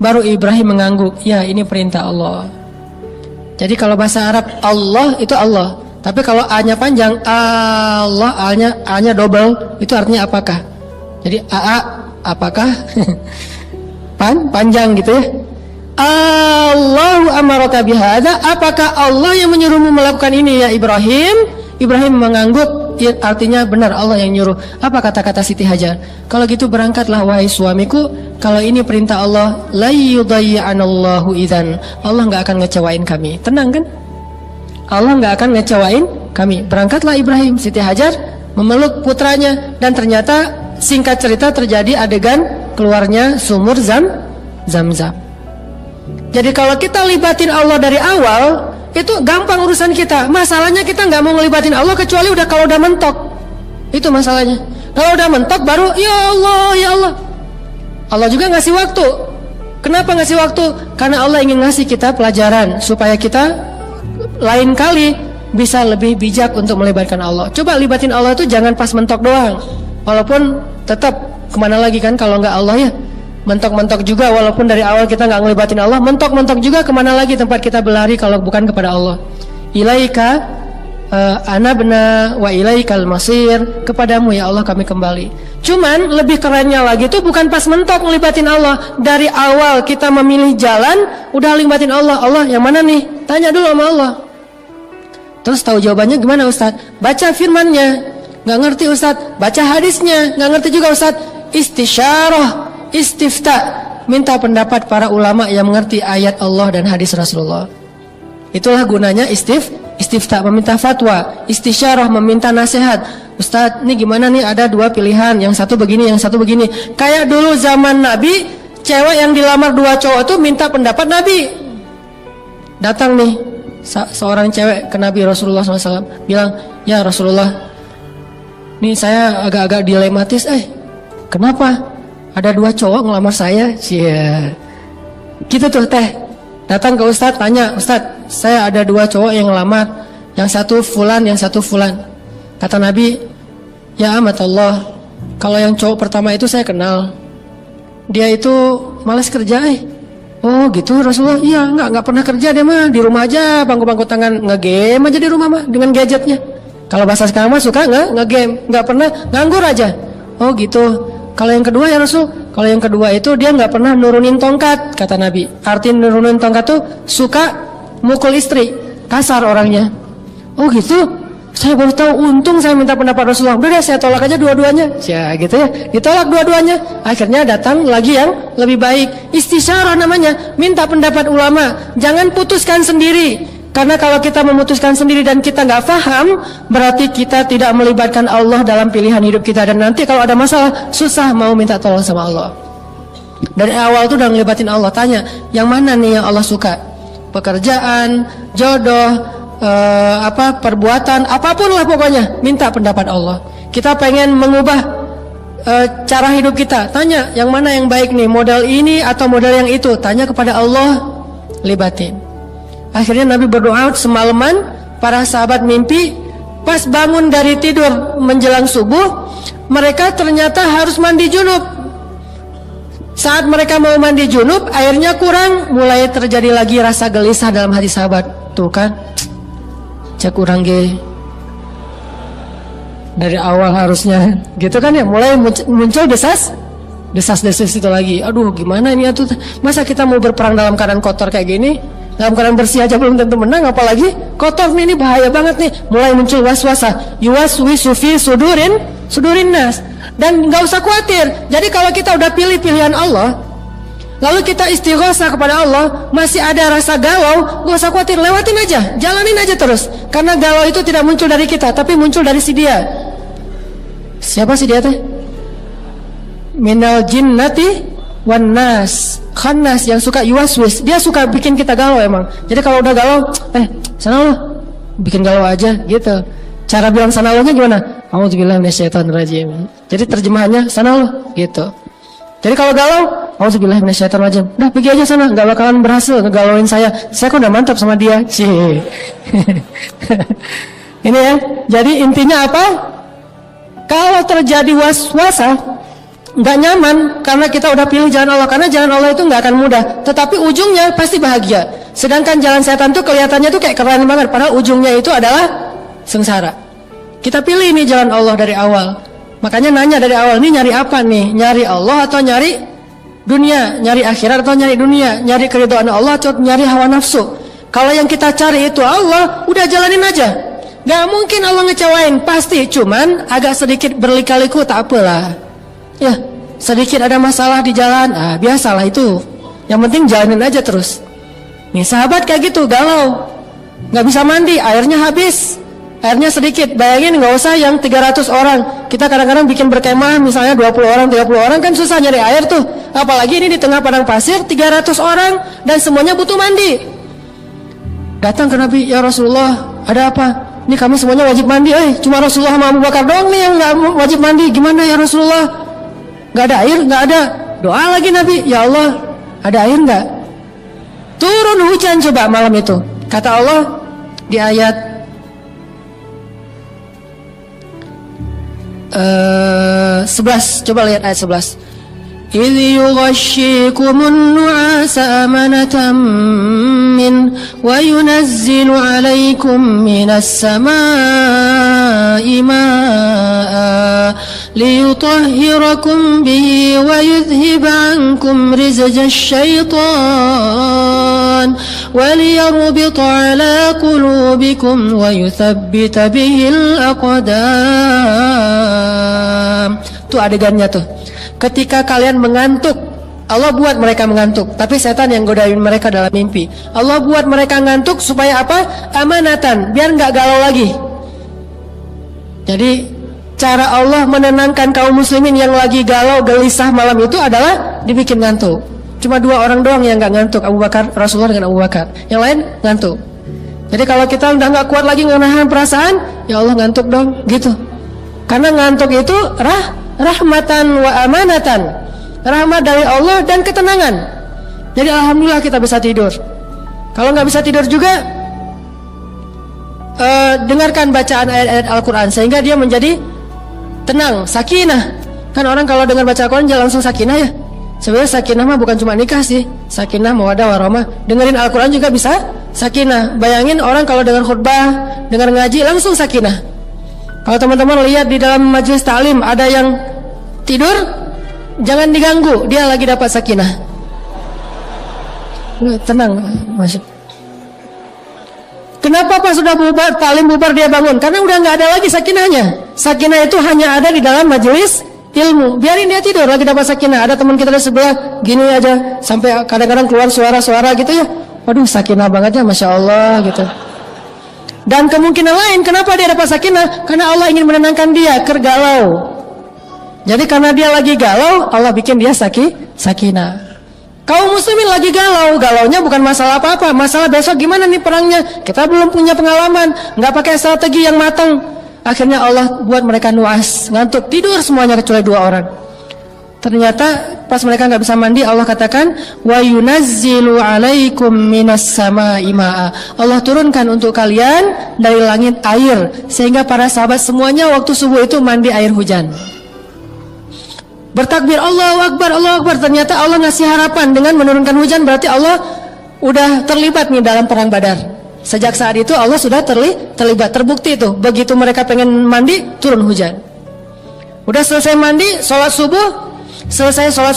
Baru Ibrahim mengangguk, ya ini perintah Allah. Jadi kalau bahasa Arab Allah itu Allah, tapi kalau A-nya panjang, Allah, A-nya double, itu artinya apakah. Jadi apakah panjang gitu ya. Allahu amaraka bihadza? Apakah Allah yang menyuruhmu melakukan ini ya Ibrahim? Ibrahim mengangguk, artinya benar Allah yang nyuruh. Apa kata-kata Siti Hajar? Kalau gitu berangkatlah wahai suamiku, kalau ini perintah Allah, la yudayyi'anallahu idzan. Allah enggak akan ngecewain kami. Tenang kan? Allah enggak akan ngecewain kami. Berangkatlah Ibrahim. Siti Hajar memeluk putranya, dan ternyata singkat cerita terjadi adegan keluarnya sumur Zam-Zam. Jadi kalau kita libatin Allah dari awal, itu gampang urusan kita. Masalahnya kita nggak mau ngelibatin Allah kecuali kalau udah mentok. Itu masalahnya. Kalau udah mentok baru ya Allah. Allah juga ngasih waktu. Kenapa ngasih waktu? Karena Allah ingin ngasih kita pelajaran supaya kita lain kali bisa lebih bijak untuk melibatkan Allah. Coba libatin Allah itu jangan pas mentok doang. Walaupun tetap kemana lagi kan kalau nggak Allah ya. Mentok-mentok juga, walaupun dari awal kita nggak ngelibatin Allah, mentok-mentok juga, kemana lagi tempat kita berlari kalau bukan kepada Allah. Ilaika anabna wa ilaikal masir, kepadamu ya Allah kami kembali. Cuman lebih kerennya lagi itu bukan pas mentok ngelibatin Allah. Dari awal kita memilih jalan, udah libatin Allah. Allah yang mana nih? Tanya dulu sama Allah. Terus tahu jawabannya gimana Ustaz? Baca firmannya. Nggak ngerti Ustaz? Baca hadisnya. Nggak ngerti juga Ustaz? Istisyarah, istifta, minta pendapat para ulama yang mengerti ayat Allah dan hadis Rasulullah. Itulah gunanya istifta, meminta fatwa, istisyarah, meminta nasihat. Ustadz, ini gimana nih, ada dua pilihan, yang satu begini, yang satu begini. Kayak dulu zaman Nabi, cewek yang dilamar dua cowok tuh minta pendapat Nabi. Datang nih seorang cewek ke Nabi Rasulullah SAW, bilang, ya Rasulullah, nih saya agak-agak dilematis. Kenapa? Ada dua cowok ngelamar saya. Cia. Gitu tuh teh. Datang ke Ustadz, tanya, Ustadz, saya ada dua cowok yang ngelamar, yang satu fulan, yang satu fulan. Kata Nabi, ya amat Allah, kalau yang cowok pertama itu saya kenal, dia itu malas kerja. Oh gitu Rasulullah. Iya, nggak pernah kerja dia mah, di rumah aja bangku-bangku tangan, nge-game aja di rumah mah dengan gadgetnya. Kalau bahasa sekarang mah suka nge-game, nggak pernah, nganggur aja. Oh gitu. Kalau yang kedua ya Rasul, kalau yang kedua itu dia nggak pernah nurunin tongkat, kata Nabi. Arti nurunin tongkat tuh suka mukul istri, kasar orangnya. Oh gitu. Saya baru tahu, untung saya minta pendapat Rasulullah. Udah deh, saya tolak aja dua-duanya. Ya gitu ya, ditolak dua-duanya. Akhirnya datang lagi yang lebih baik. Istisyarah namanya, minta pendapat ulama. Jangan putuskan sendiri. Karena kalau kita memutuskan sendiri dan kita nggak paham, berarti kita tidak melibatkan Allah dalam pilihan hidup kita. Dan nanti kalau ada masalah, susah mau minta tolong sama Allah. Dari awal tuh udah ngelibatin Allah. Tanya, yang mana nih yang Allah suka? Pekerjaan, jodoh, perbuatan, apapun lah pokoknya, minta pendapat Allah. Kita pengen mengubah cara hidup kita, tanya yang mana yang baik nih, model ini atau model yang itu, tanya kepada Allah, libatin. Akhirnya Nabi berdoa semalaman, para sahabat mimpi, pas bangun dari tidur menjelang subuh, mereka ternyata harus mandi junub. Saat mereka mau mandi junub, airnya kurang, mulai terjadi lagi rasa gelisah dalam hati sahabat. Tuh kan, cek kurang ge dari awal harusnya gitu kan ya, mulai muncul desas-desus itu lagi. Aduh gimana ini atuh, masa kita mau berperang dalam keadaan kotor kayak gini, dalam keadaan bersih aja belum tentu menang, apalagi kotor nih, ini bahaya banget nih. Mulai muncul waswasa, yuwaswisu fi sudurin nas. Dan nggak usah khawatir, jadi kalau kita udah pilih pilihan Allah, lalu kita istighosah kepada Allah, masih ada rasa galau, gak usah khawatir, lewatin aja, jalanin aja terus. Karena galau itu tidak muncul dari kita, tapi muncul dari si dia. Siapa si dia teh? Minal jinnati wan nas. Khannas, yang suka yuwaswis, dia suka bikin kita galau emang. Jadi kalau udah galau, sana lu, bikin galau aja gitu. Cara bilang sana lu nya gimana? A'udzubillahi minasyaitonirrajim. Jadi terjemahannya sana lu gitu. Jadi kalau galau, auzubillahi minasyaitonirrajim. Udah pergi aja sana, nggak bakalan berhasil ngegalauin saya. Saya kok udah mantap sama dia. Ini ya. Jadi intinya apa? Kalau terjadi waswasa, nggak nyaman karena kita udah pilih jalan Allah. Karena jalan Allah itu nggak akan mudah, tetapi ujungnya pasti bahagia. Sedangkan jalan setan tuh kelihatannya tuh kayak keren banget, padahal ujungnya itu adalah sengsara. Kita pilih ini jalan Allah dari awal. Makanya nanya dari awal, ini nyari apa nih? Nyari Allah atau nyari dunia? Nyari akhirat atau nyari dunia? Nyari keridhaan Allah atau nyari hawa nafsu? Kalau yang kita cari itu Allah, udah jalanin aja. Gak mungkin Allah ngecewain, pasti. Cuman agak sedikit berlika-liku, tak apalah. Ya, sedikit ada masalah di jalan, biasalah itu. Yang penting jalanin aja terus. Nih sahabat kayak gitu, galau, gak bisa mandi, airnya habis. Airnya sedikit, bayangin nggak usah yang 300 orang. Kita kadang-kadang bikin berkemah misalnya 20 orang, 30 orang kan susah nyari air tuh. Apalagi ini di tengah padang pasir 300 orang dan semuanya butuh mandi. Datang ke Nabi, ya Rasulullah, ada apa? Ini kami semuanya wajib mandi, cuma Rasulullah sama Abu Bakar doang nih yang nggak wajib mandi. Gimana ya Rasulullah? Nggak ada air, nggak ada. Doa lagi Nabi, ya Allah, ada air nggak? Turun hujan coba malam itu. Kata Allah di ayat 11, coba lihat ayat 11. إذ يغشيكم النعاس أمنة منه وينزل عليكم من السماء ماء ليطهركم به ويذهب عنكم رزج الشيطان وليربط على قلوبكم ويثبت به الأقدام. Tuh adegannya tuh. Ketika kalian mengantuk, Allah buat mereka mengantuk, tapi setan yang godain mereka dalam mimpi. Allah buat mereka ngantuk supaya apa? Amanatan, biar nggak galau lagi. Jadi cara Allah menenangkan kaum muslimin yang lagi galau gelisah malam itu adalah dibikin ngantuk. Cuma 2 orang doang yang nggak ngantuk, Abu Bakar, Rasulullah dengan Abu Bakar. Yang lain ngantuk. Jadi kalau kita udah nggak kuat lagi menahan perasaan, ya Allah ngantuk dong, gitu. Karena ngantuk itu rahmatan wa amanatan, rahmat dari Allah dan ketenangan. Jadi alhamdulillah kita bisa tidur. Kalau nggak bisa tidur juga, dengarkan bacaan ayat-ayat Al-Quran sehingga dia menjadi tenang, sakinah. Kan orang kalau dengar baca Al-Quran dia langsung sakinah ya. Sebenarnya sakinah mah bukan cuma nikah sih. Sakinah, mawaddah, warahmah. Dengerin Al-Quran juga bisa sakinah. Bayangin orang kalau dengar khutbah, dengar ngaji langsung sakinah. Kalau teman-teman lihat di dalam majelis ta'lim ada yang tidur, jangan diganggu, dia lagi dapat sakinah. Tenang, masuk. Kenapa pas sudah bubar, ta'lim bubar dia bangun? Karena udah nggak ada lagi sakinahnya. Sakinah itu hanya ada di dalam majelis ilmu. Biarin dia tidur, lagi dapat sakinah. Ada teman kita di sebelah gini aja, sampai kadang-kadang keluar suara-suara gitu ya. Waduh, sakinah banget ya, Masya Allah gitu. Dan kemungkinan lain, kenapa dia dapat sakinah? Karena Allah ingin menenangkan dia, kergalau. Jadi karena dia lagi galau, Allah bikin dia sakinah. Kaum muslimin lagi galau, galaunya bukan masalah apa-apa, masalah besok gimana nih perangnya. Kita belum punya pengalaman, nggak pakai strategi yang matang. Akhirnya Allah buat mereka nuas, ngantuk, tidur semuanya kecuali 2 orang. Ternyata pas mereka nggak bisa mandi, Allah katakan, wa yunazzilu alaikum minas samaa'i ma'a. Allah turunkan untuk kalian dari langit air, sehingga para sahabat semuanya waktu subuh itu mandi air hujan. Bertakbir Allahu Akbar, Allahu Akbar. Ternyata Allah ngasih harapan dengan menurunkan hujan, berarti Allah udah terlibat nih dalam perang Badar. Sejak saat itu Allah sudah terlibat, terbukti itu. Begitu mereka pengen mandi, turun hujan. Udah selesai mandi, sholat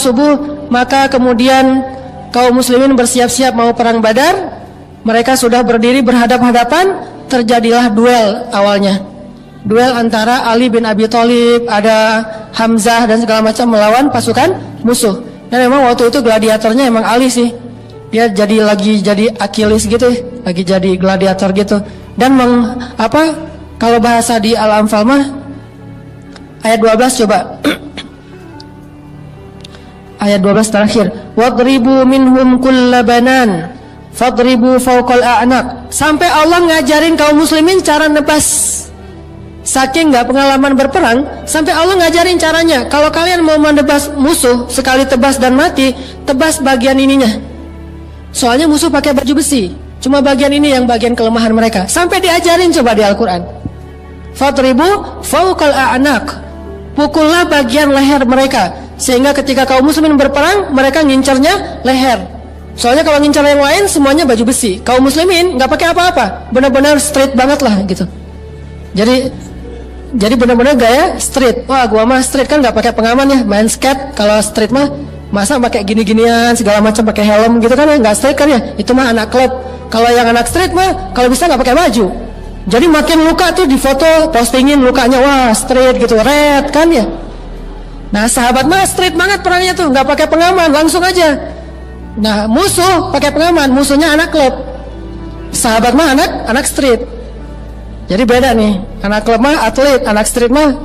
subuh, maka kemudian kaum muslimin bersiap-siap mau perang Badar. Mereka sudah berdiri berhadap-hadapan, terjadilah duel awalnya. Duel antara Ali bin Abi Thalib, ada Hamzah dan segala macam melawan pasukan musuh. Dan memang waktu itu gladiatornya emang Ali sih. Dia lagi jadi Achilles gitu, lagi jadi gladiator gitu. Dan kalau bahasa di Al-Anfal mah ayat 12 coba. Ayat 12 terakhir. Wadribu minhum kullabanan fadribu fawqal a'naq. Sampai Allah ngajarin kaum muslimin cara nebas. Saking nggak pengalaman berperang, sampai Allah ngajarin caranya. Kalau kalian mau menebas musuh, sekali tebas dan mati, tebas bagian ininya. Soalnya musuh pakai baju besi, cuma bagian ini yang bagian kelemahan mereka. Sampai diajarin coba di Al-Quran. Fadribu fawqal a'naq. Pukullah bagian leher mereka, sehingga ketika kaum muslimin berperang, mereka ngincernya leher. Soalnya kalau ngincer yang lain semuanya baju besi. Kaum muslimin nggak pakai apa-apa, benar-benar straight banget lah gitu. Jadi benar-benar gaya street. Wah, gua mah street kan nggak pakai pengaman ya, main skate. Kalau street mah masa pakai gini-ginian segala macam, pakai helm gitu kan ya, nggak street kan ya. Itu mah anak klub. Kalau yang anak street mah kalau bisa nggak pakai baju. Jadi makin luka tuh di foto postingin lukanya, wah street gitu, red kan ya. Nah sahabat mah street banget perangnya tuh, nggak pakai pengaman, langsung aja. Nah musuh pakai pengaman, musuhnya anak klub. Sahabat mah anak street. Jadi beda nih, anak klub mah atlet, anak street mah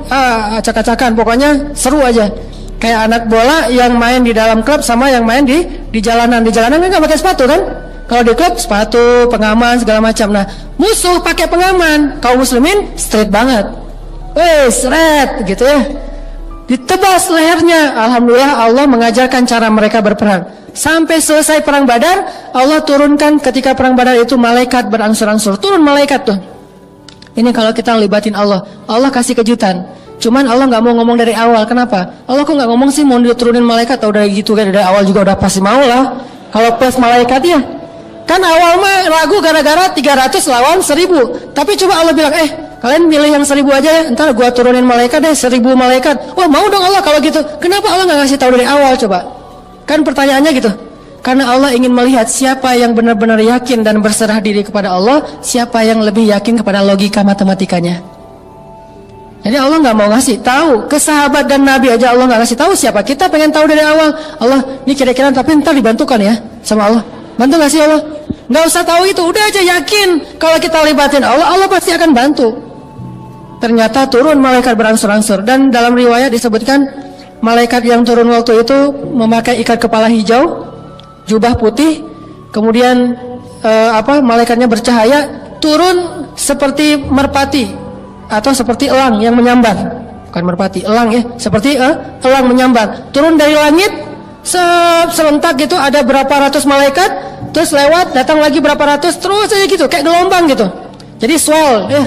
acak-acakan, pokoknya seru aja. Kayak anak bola yang main di dalam klub sama yang main di jalanan. Di jalanan kan nggak pakai sepatu kan? Kalau di klub sepatu, pengaman segala macam. Nah musuh pakai pengaman, kaum muslimin street banget, red gitu ya. Ditebas lehernya. Alhamdulillah Allah mengajarkan cara mereka berperang. Sampai selesai perang Badar, Allah turunkan ketika perang Badar itu malaikat berangsur-angsur turun malaikat tuh. Ini kalau kita libatin Allah, Allah kasih kejutan. Cuman Allah nggak mau ngomong dari awal. Kenapa? Allah kok nggak ngomong sih mau diturunin malaikat? Atau dari gitu kan dari awal juga udah pasti mau lah. Kalau plus malaikat ya, kan awal mah ragu gara-gara 300 lawan 1000. Tapi coba Allah bilang, kalian pilih yang 1000 aja ya. Ntar gua turunin malaikat deh 1000 malaikat. Wah mau dong Allah kalau gitu. Kenapa Allah nggak ngasih tahu dari awal coba? Kan pertanyaannya gitu. Karena Allah ingin melihat siapa yang benar-benar yakin dan berserah diri kepada Allah, siapa yang lebih yakin kepada logika matematikanya. Jadi Allah nggak mau ngasih tahu ke sahabat dan Nabi aja, Allah nggak ngasih tahu siapa. Kita pengen tahu dari awal. Allah, ini kira-kira tapi ntar dibantukan ya sama Allah. Bantu nggak sih Allah? Nggak usah tahu itu, udah aja yakin kalau kita libatin Allah, Allah pasti akan bantu. Ternyata turun malaikat berangsur-angsur, dan dalam riwayat disebutkan malaikat yang turun waktu itu memakai ikat kepala hijau, jubah putih, kemudian malaikatnya bercahaya, turun seperti merpati atau seperti elang yang menyambar, bukan merpati, elang ya, seperti elang menyambar, turun dari langit serentak gitu, ada berapa ratus malaikat, terus lewat, datang lagi berapa ratus, terus aja gitu, kayak gelombang gitu. Jadi swell ya,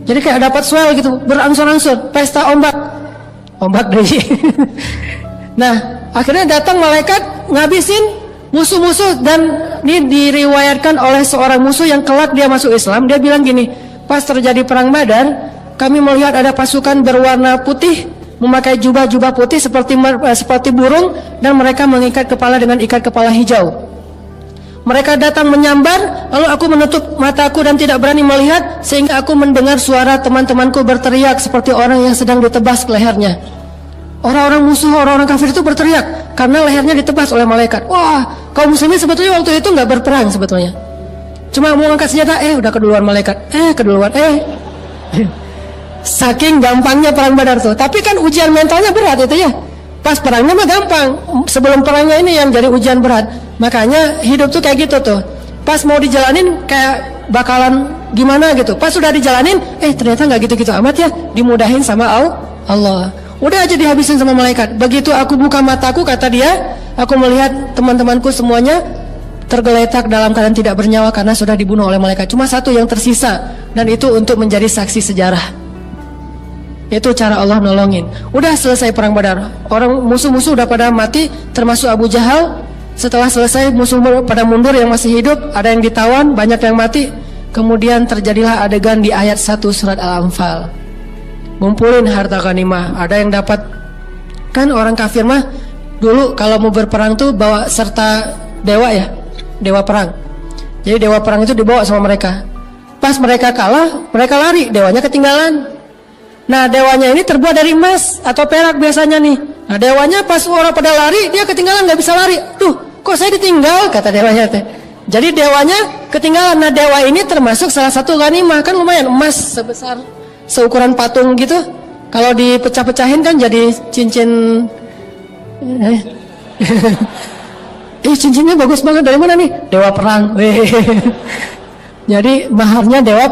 jadi kayak dapat swell gitu, berangsur-angsur, pesta ombak dari. Nah, akhirnya datang malaikat ngabisin musuh-musuh, dan ini diriwayatkan oleh seorang musuh yang kelak dia masuk Islam. Dia bilang gini, pas terjadi perang Badar, kami melihat ada pasukan berwarna putih, memakai jubah-jubah putih seperti burung, dan mereka mengikat kepala dengan ikat kepala hijau. Mereka datang menyambar, lalu aku menutup mataku dan tidak berani melihat, sehingga aku mendengar suara teman-temanku berteriak seperti orang yang sedang ditebas lehernya. Orang-orang musuh, orang-orang kafir itu berteriak karena lehernya ditebas oleh malaikat. Wah, kaum muslimin sebetulnya waktu itu nggak berperang sebetulnya. Cuma mau angkat senjata, udah keduluan malaikat, keduluan. Saking gampangnya perang Badar tuh. Tapi kan ujian mentalnya berat itu ya. Pas perangnya mah gampang, sebelum perangnya ini yang jadi ujian berat. Makanya hidup tuh kayak gitu tuh. Pas mau dijalanin kayak bakalan gimana gitu. Pas sudah dijalanin, ternyata nggak gitu-gitu amat ya. Dimudahin sama Allah. Udah aja dihabisin sama malaikat. Begitu aku buka mataku, kata dia, aku melihat teman-temanku semuanya tergeletak dalam keadaan tidak bernyawa karena sudah dibunuh oleh malaikat. Cuma satu yang tersisa, dan itu untuk menjadi saksi sejarah. Itu cara Allah nolongin. Udah selesai perang Badar, orang musuh-musuh udah pada mati, termasuk Abu Jahal. Setelah selesai, musuh pada mundur, yang masih hidup ada yang ditawan, banyak yang mati. Kemudian terjadilah adegan di ayat 1 surat Al-Anfal. Ngumpulin harta ghanimah, ada yang dapat. Kan orang kafir mah dulu kalau mau berperang tuh bawa serta dewa ya, dewa perang. Jadi dewa perang itu dibawa sama mereka. Pas mereka kalah, mereka lari, dewanya ketinggalan. Nah, dewanya ini terbuat dari emas atau perak biasanya nih. Nah, dewanya pas orang pada lari, dia ketinggalan, nggak bisa lari. Tuh, kok saya ditinggal, kata dewanya teh. Jadi dewanya ketinggalan. Nah, dewa ini termasuk salah satu ghanimah, kan lumayan, emas sebesar seukuran patung gitu. Kalau dipecah-pecahin kan jadi cincin. Cincinnya bagus banget, dari mana nih? Dewa perang. Jadi maharnya dewa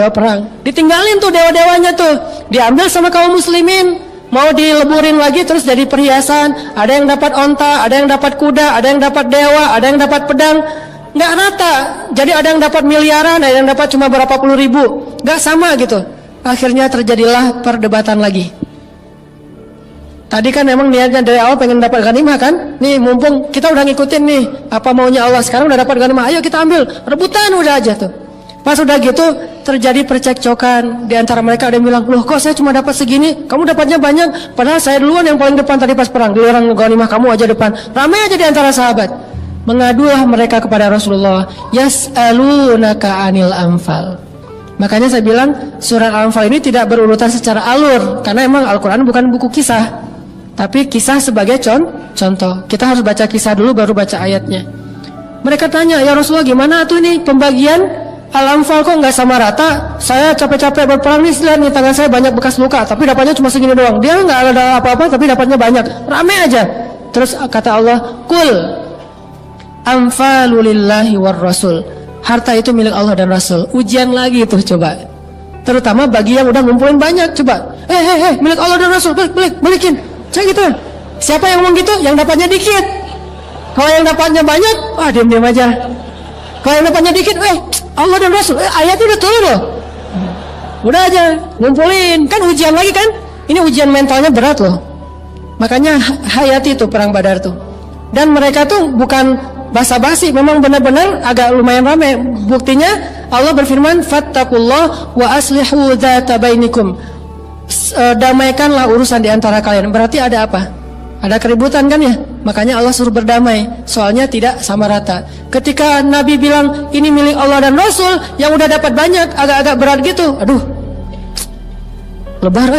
perang. Ditinggalin tuh dewa-dewanya tuh, diambil sama kaum muslimin, mau dileburin lagi terus jadi perhiasan. Ada yang dapat onta, ada yang dapat kuda, ada yang dapat dewa, ada yang dapat pedang. Nggak rata. Jadi ada yang dapat miliaran, ada yang dapat cuma berapa puluh ribu. Nggak sama gitu. Akhirnya terjadilah perdebatan lagi. Tadi kan emang niatnya dari awal pengen dapat ghanimah kan? Nih mumpung kita udah ngikutin nih apa maunya Allah, sekarang udah dapat ghanimah, ayo kita ambil. Rebutan udah aja tuh. Pas udah gitu terjadi percekcokan di antara mereka. Ada yang bilang, loh kok saya cuma dapat segini, kamu dapatnya banyak, padahal saya duluan yang paling depan tadi pas perang. Giliran ghanimah kamu aja depan. Ramai aja di antara sahabat. Mengadulah mereka kepada Rasulullah, yas'alunaka anil anfal. Makanya saya bilang surat Al-Anfal ini tidak berurutan secara alur, karena emang Al-Quran bukan buku kisah, tapi kisah sebagai contoh. Kita harus baca kisah dulu baru baca ayatnya. Mereka tanya, ya Rasulullah gimana tuh ini pembagian Al-Anfal kok nggak sama rata? Saya capek-capek berperang nih, lihat nih tangan saya banyak bekas luka, tapi dapatnya cuma segini doang. Dia nggak ada apa-apa, tapi dapatnya banyak. Rame aja. Terus kata Allah, Kul anfalulillahi war rasul. Harta itu milik Allah dan Rasul. Ujian lagi tuh coba. Terutama bagi yang udah ngumpulin banyak, coba. Milik Allah dan Rasul, balikin. Cek gitu. Siapa yang ngomong gitu? Yang dapatnya dikit. Kalau yang dapatnya banyak, diam-diam aja. Kalau yang dapatnya dikit, Allah dan Rasul, ayatnya udah turun loh. Udah aja, ngumpulin. Kan ujian lagi kan? Ini ujian mentalnya berat loh. Makanya hayati tuh perang Badar tuh. Dan mereka tuh bukan basa-basi, memang benar-benar agak lumayan ramai. Buktinya Allah berfirman, fattaqullah wa aslihu dzata bainikum. Damaikanlah urusan di antara kalian. Berarti ada apa? Ada keributan kan ya? Makanya Allah suruh berdamai. Soalnya tidak sama rata. Ketika Nabi bilang ini milik Allah dan Rasul, yang udah dapat banyak agak-agak berat gitu. Aduh, lebar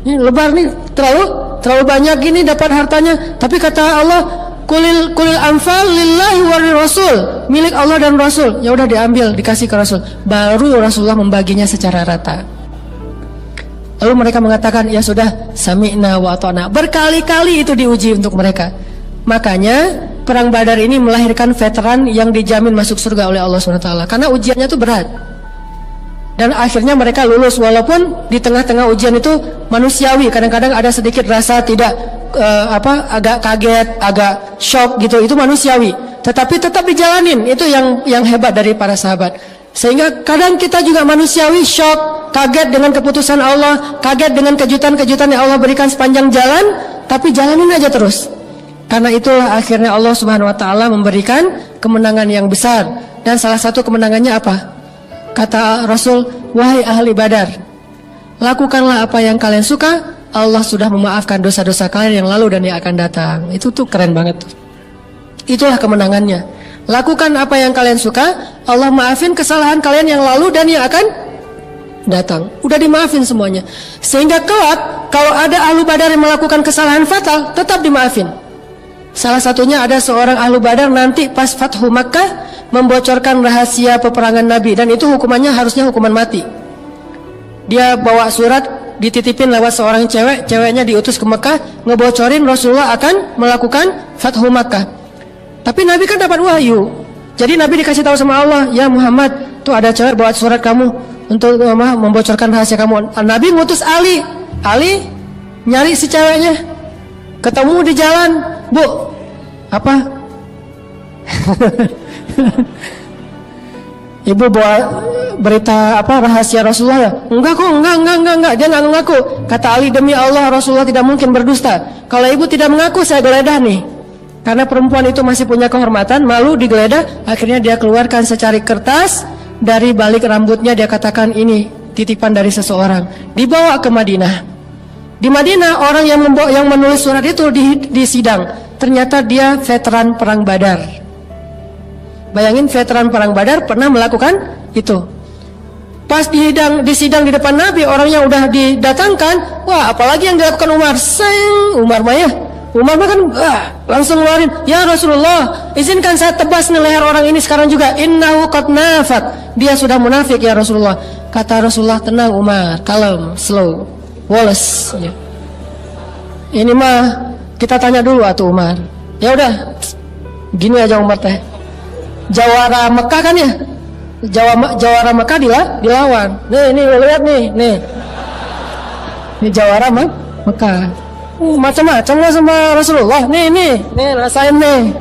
Ini lebar nih, terlalu banyak gini dapat hartanya. Tapi kata Allah, kulil anfal lillahi wa rasul, milik Allah dan Rasul. Ya udah diambil, dikasih ke Rasul. Baru Rasulullah membaginya secara rata. Lalu mereka mengatakan, ya sudah, sami'na wa ata'na. Berkali-kali itu diuji untuk mereka. Makanya perang Badar ini melahirkan veteran yang dijamin masuk surga oleh Allah SWT. Karena ujiannya itu berat. Dan akhirnya mereka lulus, walaupun di tengah-tengah ujian itu manusiawi. Kadang-kadang ada sedikit rasa tidak agak kaget, agak shock gitu. Itu manusiawi. Tetapi tetap dijalanin. Itu yang hebat dari para sahabat. Sehingga kadang kita juga manusiawi, shock, kaget dengan keputusan Allah, kaget dengan kejutan-kejutan yang Allah berikan sepanjang jalan, tapi jalanin aja terus. Karena itulah akhirnya Allah Subhanahu wa taala memberikan kemenangan yang besar. Dan salah satu kemenangannya apa? Kata Rasul, wahai ahli Badar, lakukanlah apa yang kalian suka, Allah sudah memaafkan dosa-dosa kalian yang lalu dan yang akan datang. Itu tuh keren banget. Itulah kemenangannya. Lakukan apa yang kalian suka, Allah maafin kesalahan kalian yang lalu dan yang akan datang. Udah dimaafin semuanya. Sehingga kelak kalau ada ahlu Badar yang melakukan kesalahan fatal, tetap dimaafin. Salah satunya ada seorang ahlu Badar nanti pas Fathu Makkah membocorkan rahasia peperangan Nabi, dan itu hukumannya harusnya hukuman mati. Dia bawa surat dititipin lewat seorang cewek, ceweknya diutus ke Mekah ngebocorin Rasulullah akan melakukan Fathu Makkah. Tapi Nabi kan dapat wahyu. Jadi Nabi dikasih tahu sama Allah, ya Muhammad, tuh ada cewek bawa surat kamu untuk membocorkan rahasia kamu. Nabi ngutus Ali nyari si ceweknya, ketemu di jalan, Bu, apa? Ibu bawa berita apa rahasia Rasulullah ya? Enggak kok, enggak, dia nggak mengaku. Kata Ali, demi Allah Rasulullah tidak mungkin berdusta. Kalau ibu tidak mengaku, saya geledah nih. Karena perempuan itu masih punya kehormatan, malu digeledah. Akhirnya dia keluarkan secari kertas, dari balik rambutnya dia katakan, ini titipan dari seseorang. Dibawa ke Madinah. Di Madinah orang yang menulis surat itu di sidang. Ternyata dia veteran perang Badar. Bayangin, veteran perang Badar pernah melakukan itu. Pas di sidang di depan Nabi, orangnya udah didatangkan. Wah, apalagi yang dilakukan Umar? Umar mah kan langsung ngeluarin, ya Rasulullah, izinkan saya tebas nih leher orang ini sekarang juga. Innahu qad nafaq, dia sudah munafik ya Rasulullah. Kata Rasulullah, tenang Umar, kalem, slow, Wallace ya. Ini mah kita tanya dulu atuh Umar. Ya udah, gini aja Umar teh. Jawara Mekah kan ya? Jawara Mekah dilawan. Nih lihat nih. Ini jawara Mekah. Macam-macam lah sama Rasulullah. Nih rasain nih.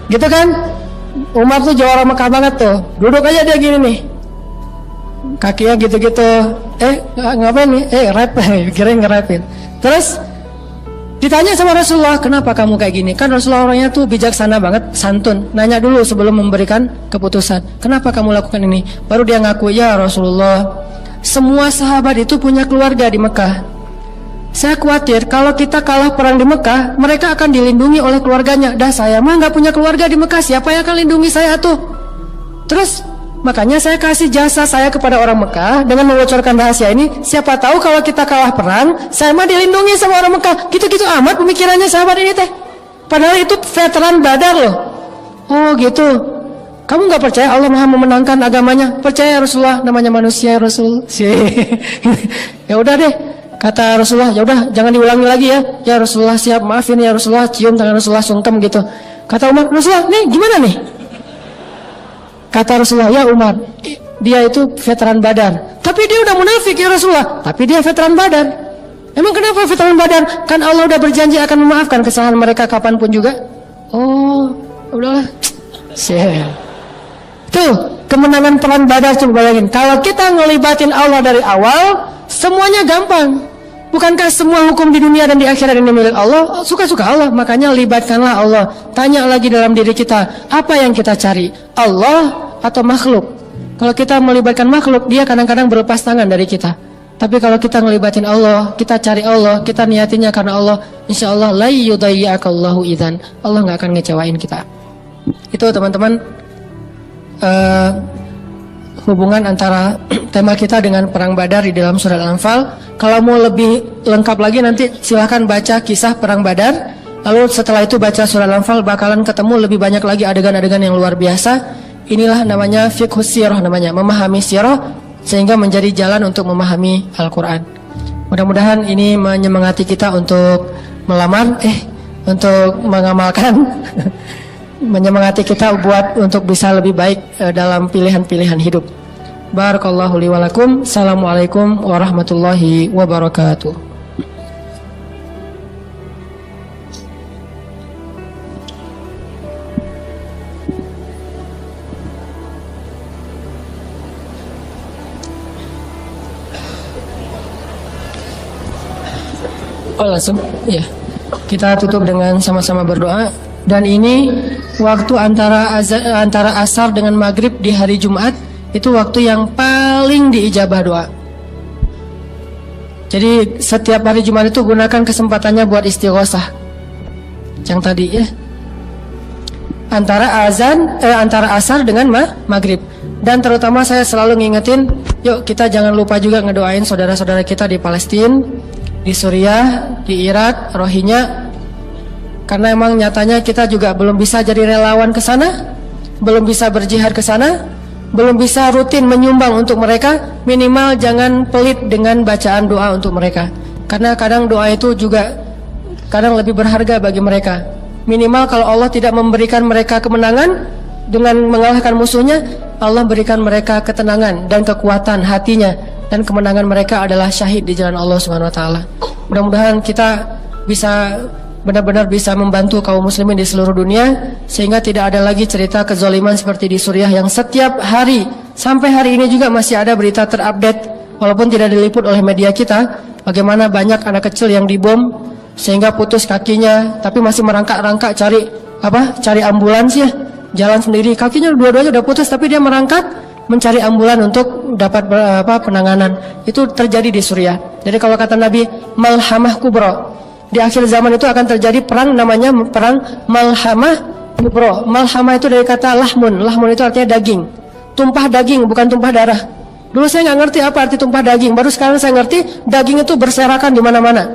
Gitu kan? Umar tuh jawara Mekah banget tuh. Duduk aja dia gini nih. Kakinya gitu-gitu. Ngapain nih? Rap. Kirain ngerapin. Terus ditanya sama Rasulullah, kenapa kamu kayak gini? Kan Rasulullah orangnya tuh bijaksana banget, santun. Nanya dulu sebelum memberikan keputusan. Kenapa kamu lakukan ini? Baru dia ngaku, ya Rasulullah, semua sahabat itu punya keluarga di Mekah. Saya khawatir kalau kita kalah perang di Mekah, mereka akan dilindungi oleh keluarganya. Dah saya mah nggak punya keluarga di Mekah, siapa yang akan lindungi saya tuh? Terus makanya saya kasih jasa saya kepada orang Mekah dengan membocorkan rahasia ini. Siapa tahu kalau kita kalah perang, saya mah dilindungi sama orang Mekah. Gitu-gitu amat pemikirannya sahabat ini teh. Padahal itu veteran Badar loh. Oh gitu. Kamu nggak percaya Allah Maha memenangkan agamanya? Percaya Rasulullah, namanya manusia Rasul. Ya udah deh. Kata Rasulullah, ya udah jangan diulangi lagi ya. Ya Rasulullah siap, maafin ya Rasulullah. Cium tangan Rasulullah, sungkem gitu. Kata Umar, Rasulullah nih gimana nih? Kata Rasulullah, ya Umar, dia itu veteran Badar. Tapi dia udah munafik ya Rasulullah. Tapi dia veteran Badar. Emang kenapa veteran Badar? Kan Allah udah berjanji akan memaafkan kesalahan mereka kapanpun juga. Oh, udahlah. Tuh, kemenangan perang Badar, coba bayangin. Kalau kita ngelibatin Allah dari awal, semuanya gampang. Bukankah semua hukum di dunia dan di akhirat ini milik Allah? Suka-suka Allah. Makanya libatkanlah Allah. Tanya lagi dalam diri kita, apa yang kita cari? Allah atau makhluk? Kalau kita melibatkan makhluk, dia kadang-kadang berlepas tangan dari kita. Tapi kalau kita ngelibatin Allah, kita cari Allah, kita niatinnya karena Allah, insya Allah la yudayyi'akallahu idzan. Allah nggak akan ngecewain kita. Itu teman-teman. hubungan antara tema kita dengan perang Badar di dalam surat Al-Anfal. Kalau mau lebih lengkap lagi nanti silahkan baca kisah perang Badar. Lalu setelah itu baca surat Al-Anfal, bakalan ketemu lebih banyak lagi adegan-adegan yang luar biasa. Inilah namanya fiqhus sirah, namanya memahami sirah, sehingga menjadi jalan untuk memahami Al-Quran. Mudah-mudahan ini menyemangati kita untuk untuk mengamalkan menyemangati kita buat untuk bisa lebih baik dalam pilihan-pilihan hidup. Barakallahu li wa lakum. Assalamualaikum warahmatullahi wabarakatuh. Oh, langsung ya. Kita tutup dengan sama-sama berdoa. Dan ini waktu antara asar dengan maghrib di hari Jumat, itu waktu yang paling diijabah doa. Jadi setiap hari Jumat itu gunakan kesempatannya buat istighosah. Yang tadi ya, antara asar dengan maghrib. Dan terutama saya selalu ngingetin, yuk kita jangan lupa juga ngedoain saudara-saudara kita di Palestina, di Suriah, di Irak, Rohingya. Karena emang nyatanya kita juga belum bisa jadi relawan ke sana, belum bisa berjihad ke sana, belum bisa rutin menyumbang untuk mereka. Minimal jangan pelit dengan bacaan doa untuk mereka. Karena kadang doa itu juga kadang lebih berharga bagi mereka. Minimal kalau Allah tidak memberikan mereka kemenangan dengan mengalahkan musuhnya, Allah berikan mereka ketenangan dan kekuatan hatinya, dan kemenangan mereka adalah syahid di jalan Allah Subhanahu wa taala. Mudah-mudahan kita bisa benar-benar bisa membantu kaum muslimin di seluruh dunia, sehingga tidak ada lagi cerita kezaliman seperti di Suriah yang setiap hari sampai hari ini juga masih ada berita terupdate walaupun tidak diliput oleh media kita, bagaimana banyak anak kecil yang dibom sehingga putus kakinya, tapi masih merangkak-rangkak cari ambulans ya, jalan sendiri, kakinya dua-duanya udah putus tapi dia merangkak mencari ambulan untuk dapat penanganan. Itu terjadi di Suriah. Jadi kalau kata Nabi, malhamah kubra, di akhir zaman itu akan terjadi perang, namanya perang malhamah kubra. Malhamah itu dari kata lahmun. Lahmun itu artinya daging, tumpah daging, bukan tumpah darah. Dulu saya nggak ngerti apa arti tumpah daging, baru sekarang saya ngerti daging itu berserakan di mana-mana.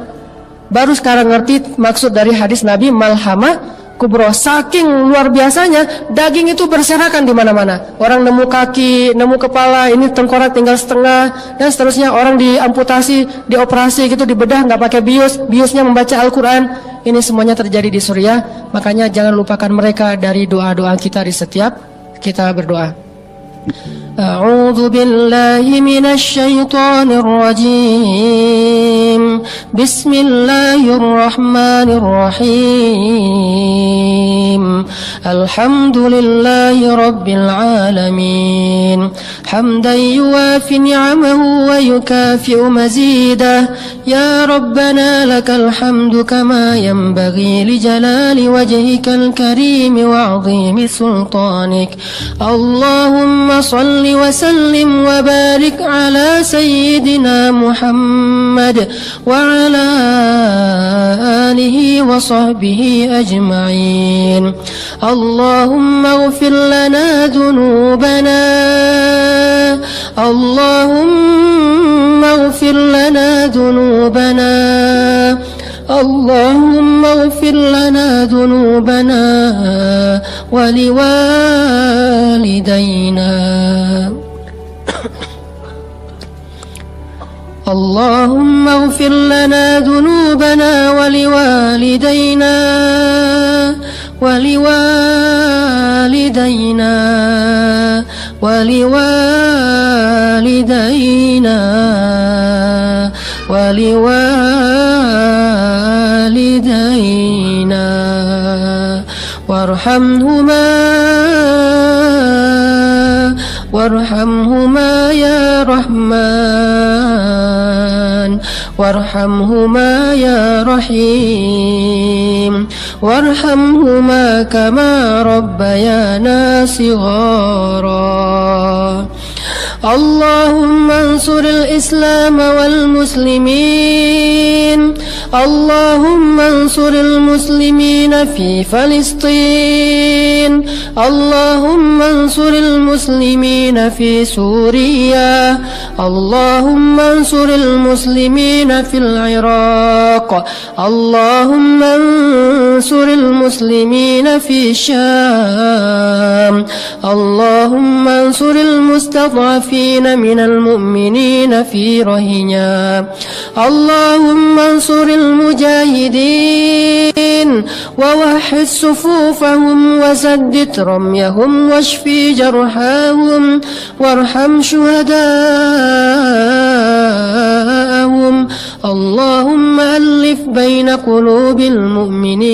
Baru sekarang ngerti maksud dari hadis Nabi malhamah kubro. Saking luar biasanya daging itu berserakan di mana-mana. Orang nemu kaki, nemu kepala, ini tengkorak tinggal setengah dan seterusnya. Orang diamputasi, dioperasi gitu, dibedah nggak pakai biusnya membaca Al-Quran. Ini semuanya terjadi di Suriah. Makanya jangan lupakan mereka dari doa-doa kita di setiap kita berdoa. A'udzu billahi minasy syaithanir rajim. Bismillahirrahmanirrahim. Alhamdulillahi rabbil alamin. Hamdan yuwafi ni'amahu wa yukafi'u mazidah. Ya Rabbana lakal hamdu kama yanbaghi li jalali wajhikal karim wa 'azimi sultanik. Allahumma salli wa sallim wa barik ala sayyidina Muhammad wa ala alihi wa sahbihi ajma'in. Allahumma ighfir lana dhunubana. Allahumma ighfir lana dhunubana. اللهم اغفر لنا ذنوبنا ولوالدينا. اللهم اغفر لنا ذنوبنا ولوالدينا ولوالدينا ولوالدينا ولوالدينا وارحمهما يا رحمن وارحمهما يا رحيم وارحمهما كما ربيانا صغارا. اللهم انصر الإسلام والمسلمين اللهم انصر المسلمين في فلسطين اللهم انصر المسلمين في سوريا اللهم انصر المسلمين في العراق اللهم انصر المسلمين في الشام اللهم انصر المستضعفين من المؤمنين في رهينيا اللهم انصر المجاهدين ووحد صفوفهم وسدد رميهم واشفي جرحاهم وارحم شهداءهم اللهم ألف بين قلوب المؤمنين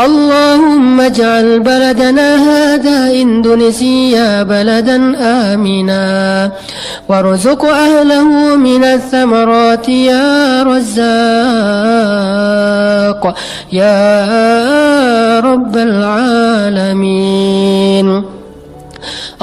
اللهم اجعل بلدنا هذا إندونيسيا بلدا آمنا وارزق أهله من الثمرات يا رزاق يا رب العالمين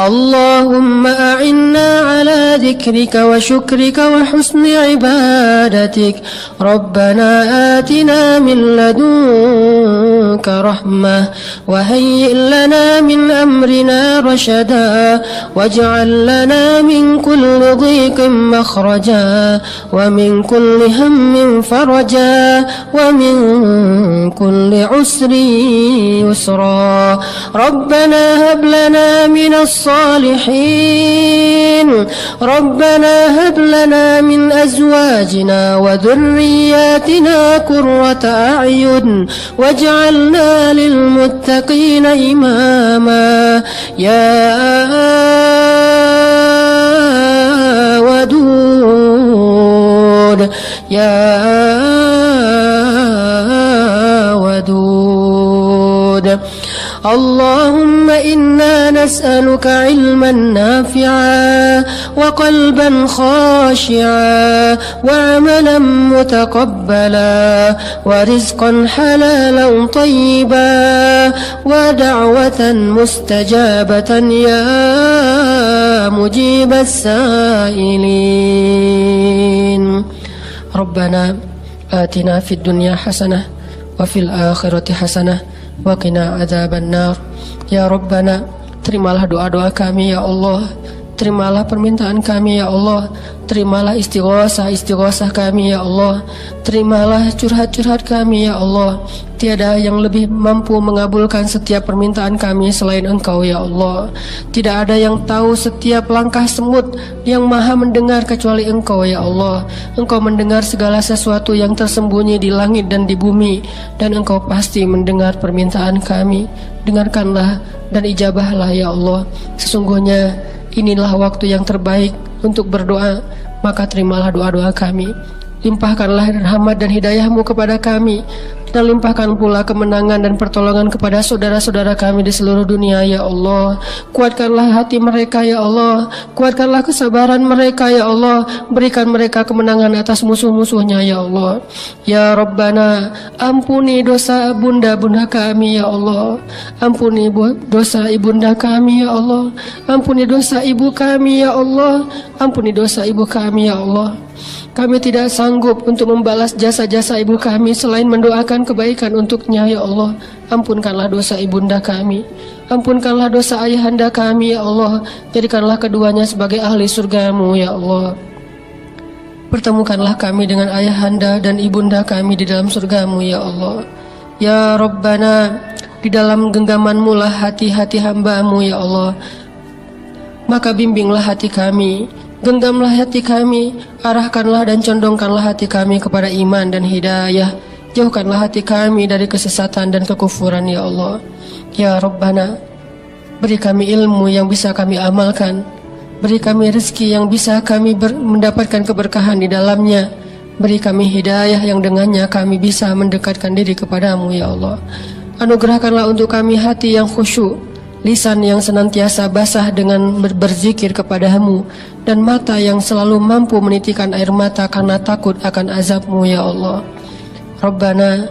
اللهم أعنا على ذكرك وشكرك وحسن عبادتك ربنا آتنا من لدنك رحمة وهيئ لنا من أمرنا رشدا واجعل لنا من كل ضيق مخرجا ومن كل هم فرجا ومن كل عسر يسرا ربنا هب لنا من الصالحين ربنا هب لنا من أزواجنا وذرياتنا قرة أعين واجعلنا للمتقين إماما يا ودود يا ودود اللهم إنا نسألك علما نافعا وقلبا خاشعا وعملا متقبلا ورزقا حلالا طيبا ودعوة مستجابة يا مجيب السائلين ربنا آتنا في الدنيا حسنة وفي الآخرة حسنة وقنا عذاب النار. Ya Rabbana, terimalah doa-doa kami ya Allah, terimalah permintaan kami ya Allah, terimalah istighosah kami ya Allah, terimalah curhat-curhat kami ya Allah. Tiada yang lebih mampu mengabulkan setiap permintaan kami selain Engkau ya Allah. Tidak ada yang tahu setiap langkah semut, yang maha mendengar kecuali Engkau ya Allah. Engkau mendengar segala sesuatu yang tersembunyi di langit dan di bumi, dan Engkau pasti mendengar permintaan kami. Dengarkanlah dan ijabahlah ya Allah. Sesungguhnya inilah waktu yang terbaik untuk berdoa, maka terimalah doa-doa kami. Limpahkanlah rahmat dan hidayah-Mu kepada kami, dan limpahkan pula kemenangan dan pertolongan kepada saudara-saudara kami di seluruh dunia ya Allah. Kuatkanlah hati mereka ya Allah, kuatkanlah kesabaran mereka ya Allah, berikan mereka kemenangan atas musuh-musuhnya ya Allah. Ya Rabbana, ampuni dosa bunda-bunda kami ya Allah, ampuni dosa ibunda kami ya Allah, ampuni dosa ibu kami ya Allah, ampuni dosa ibu kami ya Allah. Kami tidak sanggup untuk membalas jasa-jasa ibu kami selain mendoakan kebaikan untuknya ya Allah. Ampunkanlah dosa ibunda kami, ampunkanlah dosa ayahanda kami ya Allah. Jadikanlah keduanya sebagai ahli surga-Mu ya Allah. Pertemukanlah kami dengan ayahanda dan ibunda kami di dalam surga-Mu ya Allah. Ya Rabbana, di dalam genggaman-Mu lah hati-hati hamba-Mu ya Allah. Maka bimbinglah hati kami, genggamlah hati kami, arahkanlah dan condongkanlah hati kami kepada iman dan hidayah. Jauhkanlah hati kami dari kesesatan dan kekufuran ya Allah. Ya Rabbana, beri kami ilmu yang bisa kami amalkan, beri kami rezeki yang bisa kami mendapatkan keberkahan di dalamnya, beri kami hidayah yang dengannya kami bisa mendekatkan diri kepadamu ya Allah. Anugerahkanlah untuk kami hati yang khusyuk, lisan yang senantiasa basah dengan berzikir kepadamu, dan mata yang selalu mampu menitikan air mata karena takut akan azab-Mu ya Allah. Rabbana,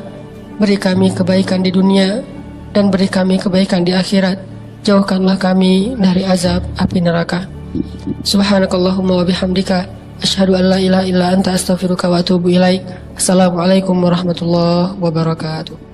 beri kami kebaikan di dunia dan beri kami kebaikan di akhirat. jauhkanlah kami dari azab api neraka. Subhanakallahumma wa bihamdika asyhadu an la ilaha illa anta astaghfiruka wa atubu ilaik. Assalamualaikum warahmatullahi wabarakatuh.